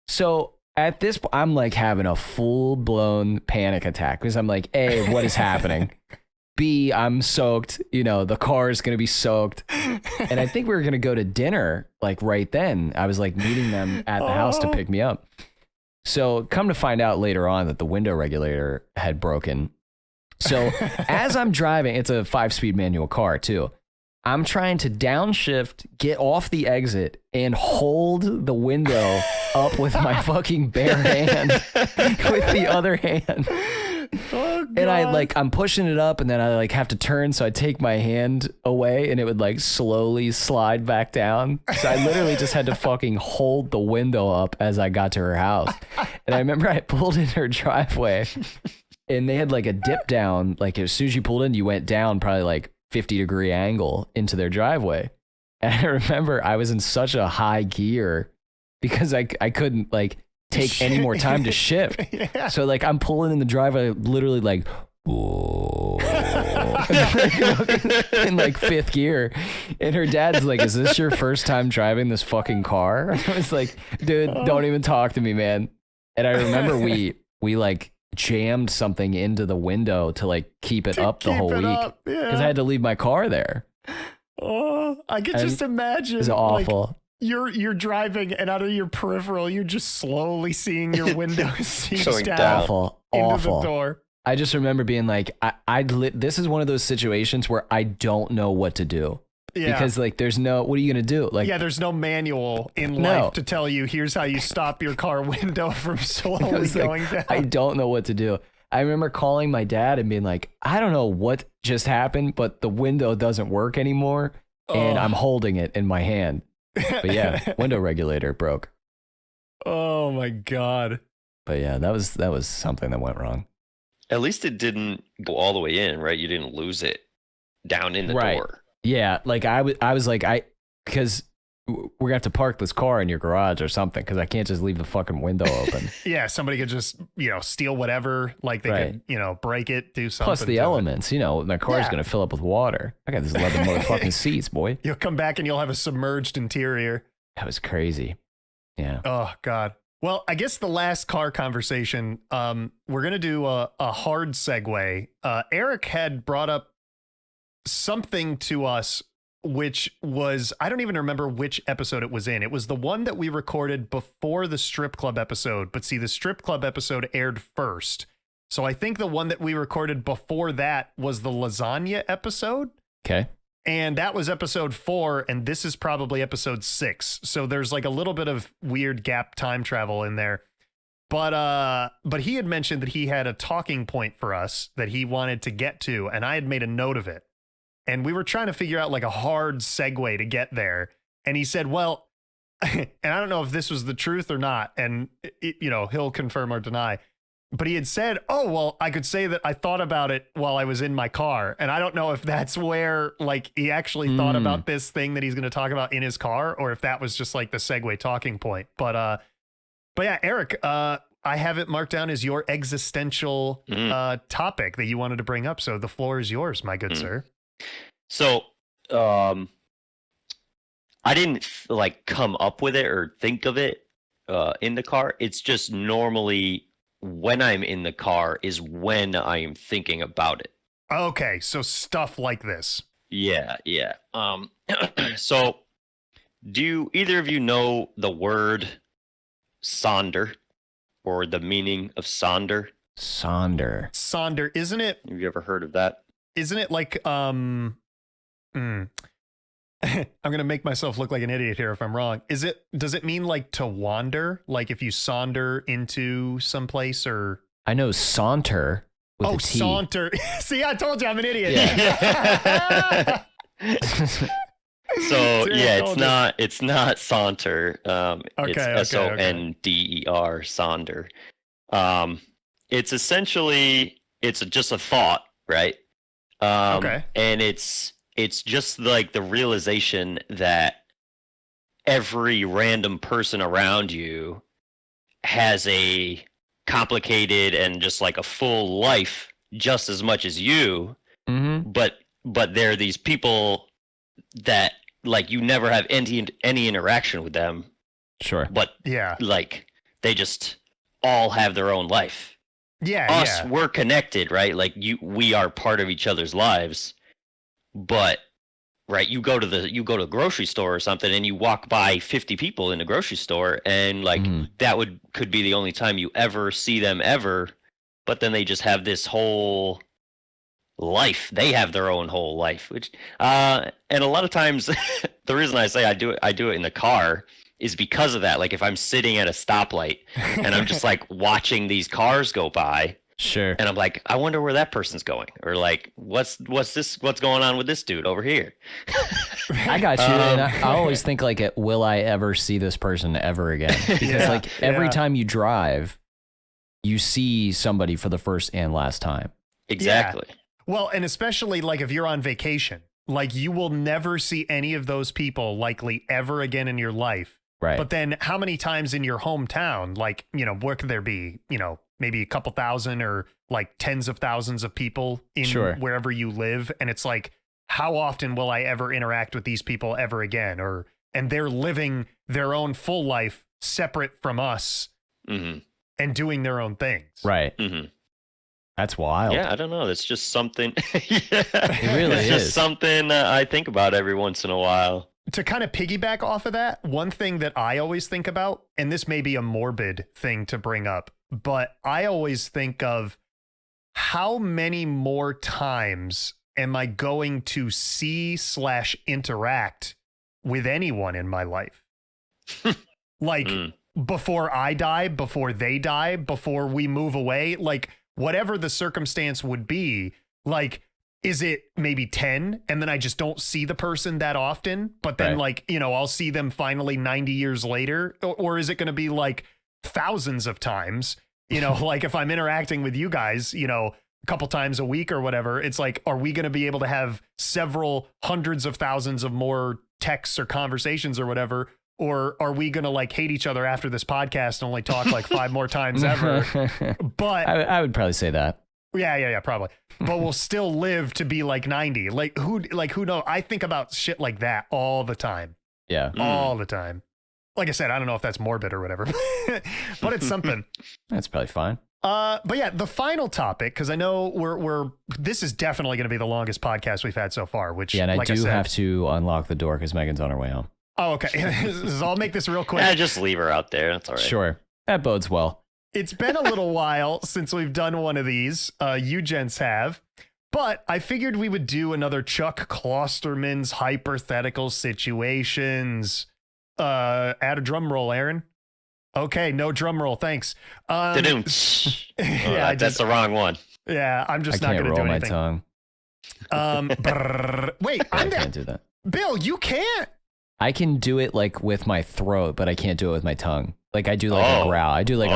So at this point, I'm having a full blown panic attack because I'm like, A, what is happening? B, I'm soaked, the car is going to be soaked. And I think we were going to go to dinner right then. I was meeting them at the house to pick me up. So come to find out later on that the window regulator had broken. So as I'm driving, it's a 5-speed manual car too. I'm trying to downshift, get off the exit and hold the window up with my fucking bare hand with the other hand. Oh, God. And I'm pushing it up and then I have to turn. So I take my hand away and it would slowly slide back down. So I literally just had to fucking hold the window up as I got to her house. And I remember I pulled in her driveway and they had a dip down. As soon as you pulled in, you went down probably 50-degree angle into their driveway. And I remember I was in such a high gear because I couldn't take any more time to shift. Yeah. So I'm pulling in the driveway, literally whoa, in fifth gear. And her dad's is this your first time driving this fucking car? I was dude, don't even talk to me, man. And I remember we jammed something into the window to keep it up the whole week because I had to leave my car there. Oh, I could just imagine. It's awful. You're driving and out of your peripheral, you're just slowly seeing your window seems down. Awful. awful. into the door. I just remember being like, this is one of those situations where I don't know what to do. Yeah. Because like, there's no, what are you going to do? Like, Yeah, there's no manual in No. life to tell you, here's how you stop your car window from I slowly was like, going down. I don't know what to do. I remember calling my dad and being like, I don't know what just happened, but the window doesn't work anymore. And I'm holding it in my hand. But yeah, window regulator broke. Oh my God. But yeah, that was something that went wrong. At least it didn't go all the way in, right? You didn't lose it down in the Right. door. Yeah, like I was like, because we're gonna have to park this car in your garage or something, because I can't just leave the fucking window open. Yeah, somebody could just, steal whatever. Like they Right. could, break it, do something. Plus the to it. elements, my car's Yeah. gonna fill up with water. I got this leather motherfucking seats, boy. You'll come back and you'll have a submerged interior. That was crazy. Yeah. Oh God. Well, I guess the last car conversation, we're gonna do a hard segue. Erick had brought up something to us, which was, I don't even remember which episode it was in. It was the one that we recorded before the strip club episode. But see, the strip club episode aired first. So I think the one that we recorded before that was the lasagna episode. Okay. And that was episode 4, and this is probably episode 6. So there's like a little bit of weird gap time travel in there. But he had mentioned that he had a talking point for us that he wanted to get to, and I had made a note of it. And we were trying to figure out like a hard segue to get there. And he said, well, and I don't know if this was the truth or not, and he'll confirm or deny. But he had said, oh, well, I could say that I thought about it while I was in my car. And I don't know if that's where like he actually thought about this thing that he's going to talk about in his car, or if that was just like the segue talking point. But yeah, Erick, I have it marked down as your existential topic that you wanted to bring up. So the floor is yours, my good sir. So, I didn't come up with it or think of it in the car. It's just normally when I'm in the car is when I am thinking about it. Okay, so stuff like this. Yeah. So, do either of you know the word sonder or the meaning of sonder? Sonder, isn't it? Have you ever heard of that? Isn't it like I'm going to make myself look like an idiot here if I'm wrong. Does it mean like to wander? Like if you saunter into some place, or I know saunter with a T. Saunter. See, I told you I'm an idiot. Yeah. So See, yeah, it's not saunter. It's Okay. SONDER, sonder. It's essentially just a thought, right? Okay. And it's just like the realization that every random person around you has a complicated and just like a full life just as much as you. Mm-hmm. But there are these people that like you never have any interaction with them. Sure. But Yeah. like they just all have their own life. Yeah. Us, Yeah. we're connected, right? Like we are part of each other's lives. But right, you go to the grocery store or something and you walk by 50 people in the grocery store, and like that could be the only time you ever see them ever, but then they just have this whole life. They have their own whole life, which and a lot of times the reason I say I do it in the car is because of that. Like if I'm sitting at a stoplight and I'm just like watching these cars go by, Sure. and I'm like, I wonder where that person's going, or like, what's going on with this dude over here? I got you. And I always think like, will I ever see this person ever again? Because like every time you drive, you see somebody for the first and last time. Exactly. Yeah. Well, and especially like if you're on vacation, like you will never see any of those people likely ever again in your life. Right. But then how many times in your hometown, like, what could there be, maybe a couple thousand or like tens of thousands of people in wherever you live. And it's like, how often will I ever interact with these people ever again? And they're living their own full life separate from us and doing their own things. Right. Mm-hmm. That's wild. Yeah, I don't know. It's just something. It really it's just something I think about every once in a while. To kind of piggyback off of that, one thing that I always think about, and this may be a morbid thing to bring up, but I always think of how many more times am I going to see/interact with anyone in my life? Like before I die, before they die, before we move away, like whatever the circumstance would be, like, is it maybe 10 and then I just don't see the person that often, but then like, you know, I'll see them finally 90 years later? Or is it going to be like thousands of times, you know, like if I'm interacting with you guys, you know, a couple times a week or whatever, it's like, are we going to be able to have several hundreds of thousands of more texts or conversations or whatever? Or are we going to like hate each other after this podcast and only talk like 5 more times ever? But I would probably say that. Yeah, probably. But we'll still live to be like 90. Like who knows? I think about shit like that all the time. Yeah. All the time. Like I said, I don't know if that's morbid or whatever, but it's something. That's probably fine. But yeah, the final topic, because I know this is definitely going to be the longest podcast we've had so far, which, yeah, and like I I said, have to unlock the door because Megan's on her way home. Oh, okay. So I'll make this real quick. Yeah, just leave her out there. That's all right. Sure. That bodes well. It's been a little while since we've done one of these. You gents have. But I figured we would do another Chuck Klosterman's hypothetical situations. Add a drum roll, Aaron. Okay, no drum roll, thanks. Yeah, that's the wrong one. Yeah, I'm just not going to do anything. I can't roll my tongue. Wait, I can't do that. Bill, you can't. I can do it like with my throat, but I can't do it with my tongue. Like I do like a growl. I do like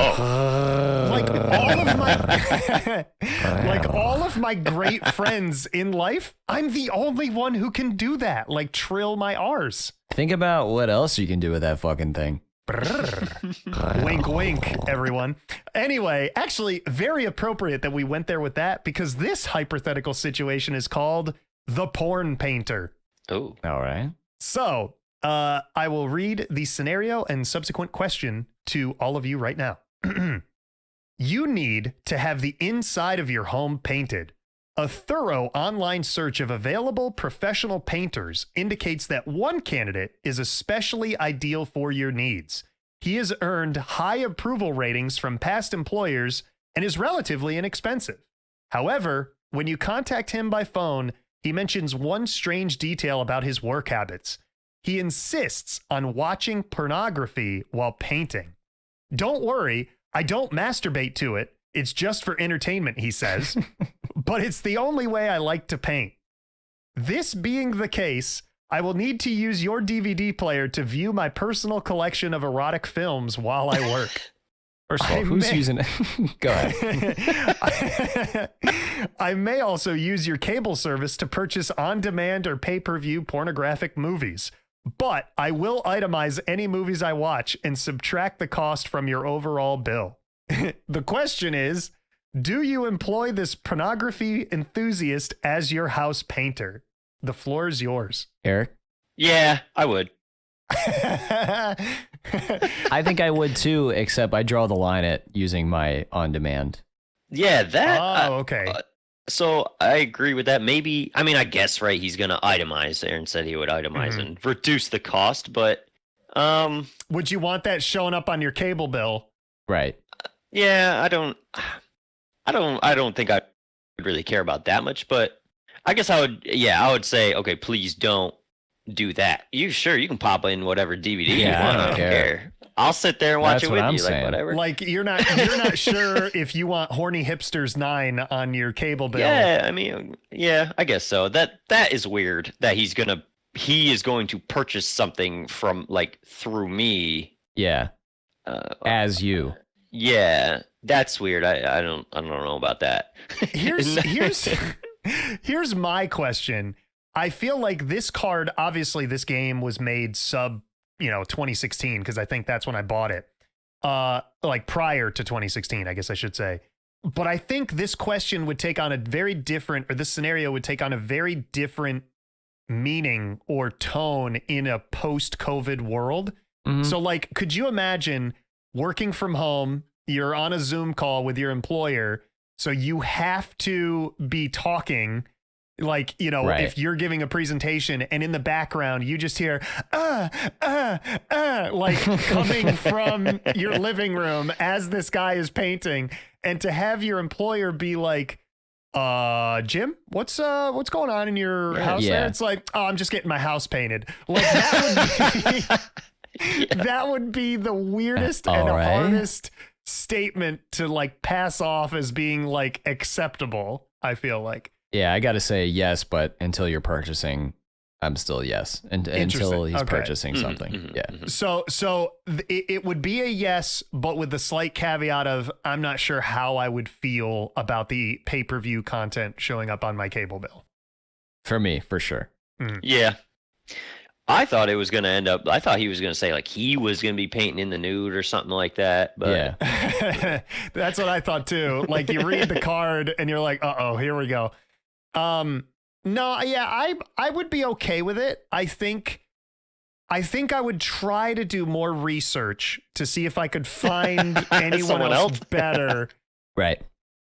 like all of my great friends in life, I'm the only one who can do that. Like trill my R's. Think about what else you can do with that fucking thing. Wink, wink, everyone. Anyway, actually, very appropriate that we went there with that because this hypothetical situation is called the porn painter. Oh, all right. So I will read the scenario and subsequent question to all of you right now. You need to have the inside of your home painted. A thorough online search of available professional painters indicates that one candidate is especially ideal for your needs. He has earned high approval ratings from past employers and is relatively inexpensive. However, when you contact him by phone, he mentions one strange detail about his work habits. He insists on watching pornography while painting. Don't worry, I don't masturbate to it. It's just for entertainment, he says. But it's the only way I like to paint. This being the case, I will need to use your DVD player to view my personal collection of erotic films while I work. First of all, who's using it? Go ahead. I may also use your cable service to purchase on-demand or pay-per-view pornographic movies. But I will itemize any movies I watch and subtract the cost from your overall bill. The question is, do you employ this pornography enthusiast as your house painter? The floor is yours. Eric? Yeah, I would. I think I would too, except I draw the line at using my on-demand. Yeah, that. Oh, okay. So I agree with that. Maybe, I mean, I guess, right, he's going to itemize. Aaron said he would itemize and reduce the cost, but... would you want that showing up on your cable bill? Right. Yeah, I don't think I would really care about that much, but I guess I would say, okay, please don't do that. You can pop in whatever DVD you want. I don't care. I'll sit there and watch it with you, like whatever. Like you're not sure if you want Horny Hipsters 9 on your cable bill. Yeah, I mean, yeah, I guess so. That is weird that he is going to purchase something from like through me. Yeah. As you. Yeah, that's weird. I don't know about that. Here's my question. I feel like this card, obviously this game was made sub 2016, because I think that's when I bought it. Like prior to 2016, I guess I should say. But I think this question would take on this scenario would take on a very different meaning or tone in a post-COVID world. Mm-hmm. So like, could you imagine working from home, you're on a Zoom call with your employer, so you have to be talking Like, you know, Right. if you're giving a presentation and in the background you just hear like coming from your living room as this guy is painting, and to have your employer be like, Jim, what's going on in your house there? It's like, oh, I'm just getting my house painted. Like that would be the weirdest and hardest statement to like pass off as being like acceptable, I feel like. Yeah, I got to say yes, but until you're purchasing, I'm still yes. And until he's purchasing something. Yeah. So it would be a yes, but with the slight caveat of I'm not sure how I would feel about the pay-per-view content showing up on my cable bill. For me, for sure. Yeah. I thought it was going to end up, I thought he was going to say like he was going to be painting in the nude or something like that. But yeah. That's what I thought too. Like you read the card and you're like, uh-oh, here we go. No, yeah, I would be okay with it. I think I would try to do more research to see if I could find anyone else better. Right.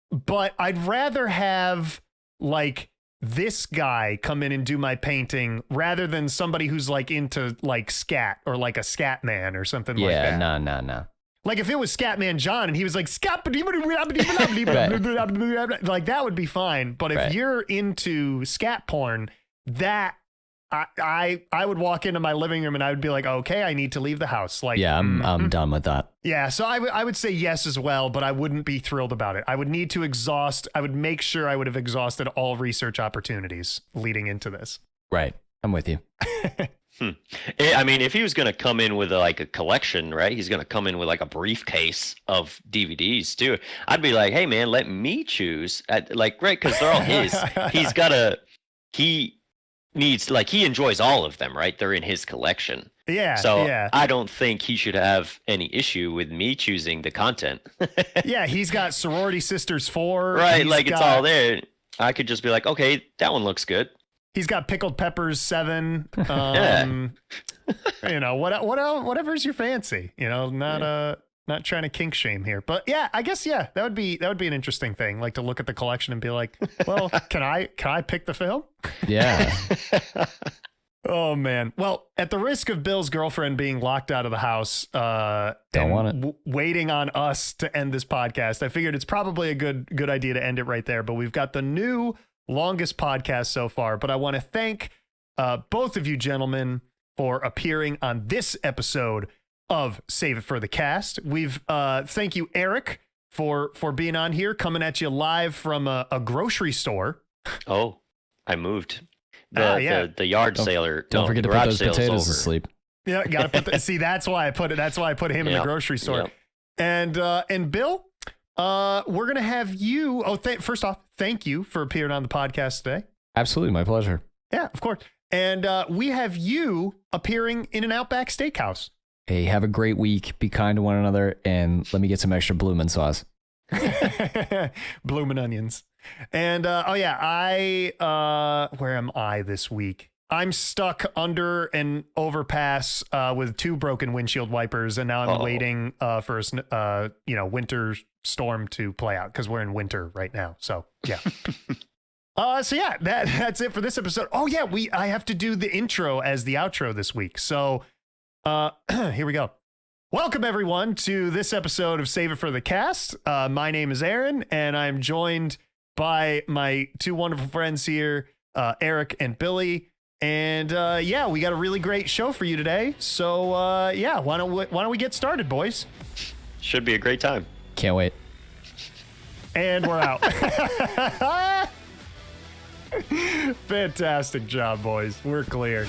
But I'd rather have like this guy come in and do my painting rather than somebody who's like into like scat or like a scat man or something like that. Yeah, no. Like if it was Scatman John and he was like scat, like that would be fine. But if you're into scat porn, that I would walk into my living room and I would be like, okay, I need to leave the house. Like, yeah, I'm done with that. Yeah, so I would say yes as well, but I wouldn't be thrilled about it. I would need to I would make sure I would have exhausted all research opportunities leading into this. Right, I'm with you. I mean, if he was going to come in with like a collection, right? He's going to come in with like a briefcase of DVDs too. I'd be like, hey man, let me choose. Right, because they're all his. He needs, like, he enjoys all of them, right? They're in his collection. Yeah. So yeah. I don't think he should have any issue with me choosing the content. Yeah, he's got Sorority Sisters 4. Right, like it's all there. I could just be like, okay, that one looks good. He's got Pickled Peppers 7. Yeah. You know, whatever's your fancy. You know, not trying to kink shame here, but yeah, I guess that would be an interesting thing, like to look at the collection and be like, well, can I pick the film? Yeah. Oh man. Well, at the risk of Bill's girlfriend being locked out of the house, waiting on us to end this podcast, I figured it's probably a good idea to end it right there. But we've got the new longest podcast so far. But I want to thank both of you gentlemen for appearing on this episode of Save It for the Cast. We've thank you, Erick, for being on here, coming at you live from a grocery store. Oh, I moved. The yard sailor. Don't forget to put those potatoes to sleep. Yeah, gotta put see, that's why I put him in the grocery store. Yep. And Bill, we're gonna have you. First off, thank you for appearing on the podcast today. Absolutely, my pleasure. Yeah, of course. And we have you appearing in an Outback Steakhouse. Hey, have a great week. Be kind to one another, and let me get some extra bloomin' sauce. Bloomin' onions. And where am I this week? I'm stuck under an overpass with 2 broken windshield wipers, and now I'm waiting for a winter storm to play out because we're in winter right now. So yeah. That's it for this episode. Oh yeah, I have to do the intro as the outro this week. So here we go. Welcome everyone to this episode of Save It for the Cast. My name is Aaron, and I'm joined by my 2 wonderful friends here, Erick and Billy. And we got a really great show for you today. So why don't we get started, boys? Should be a great time. Can't wait. And we're out. Fantastic job, boys. We're clear.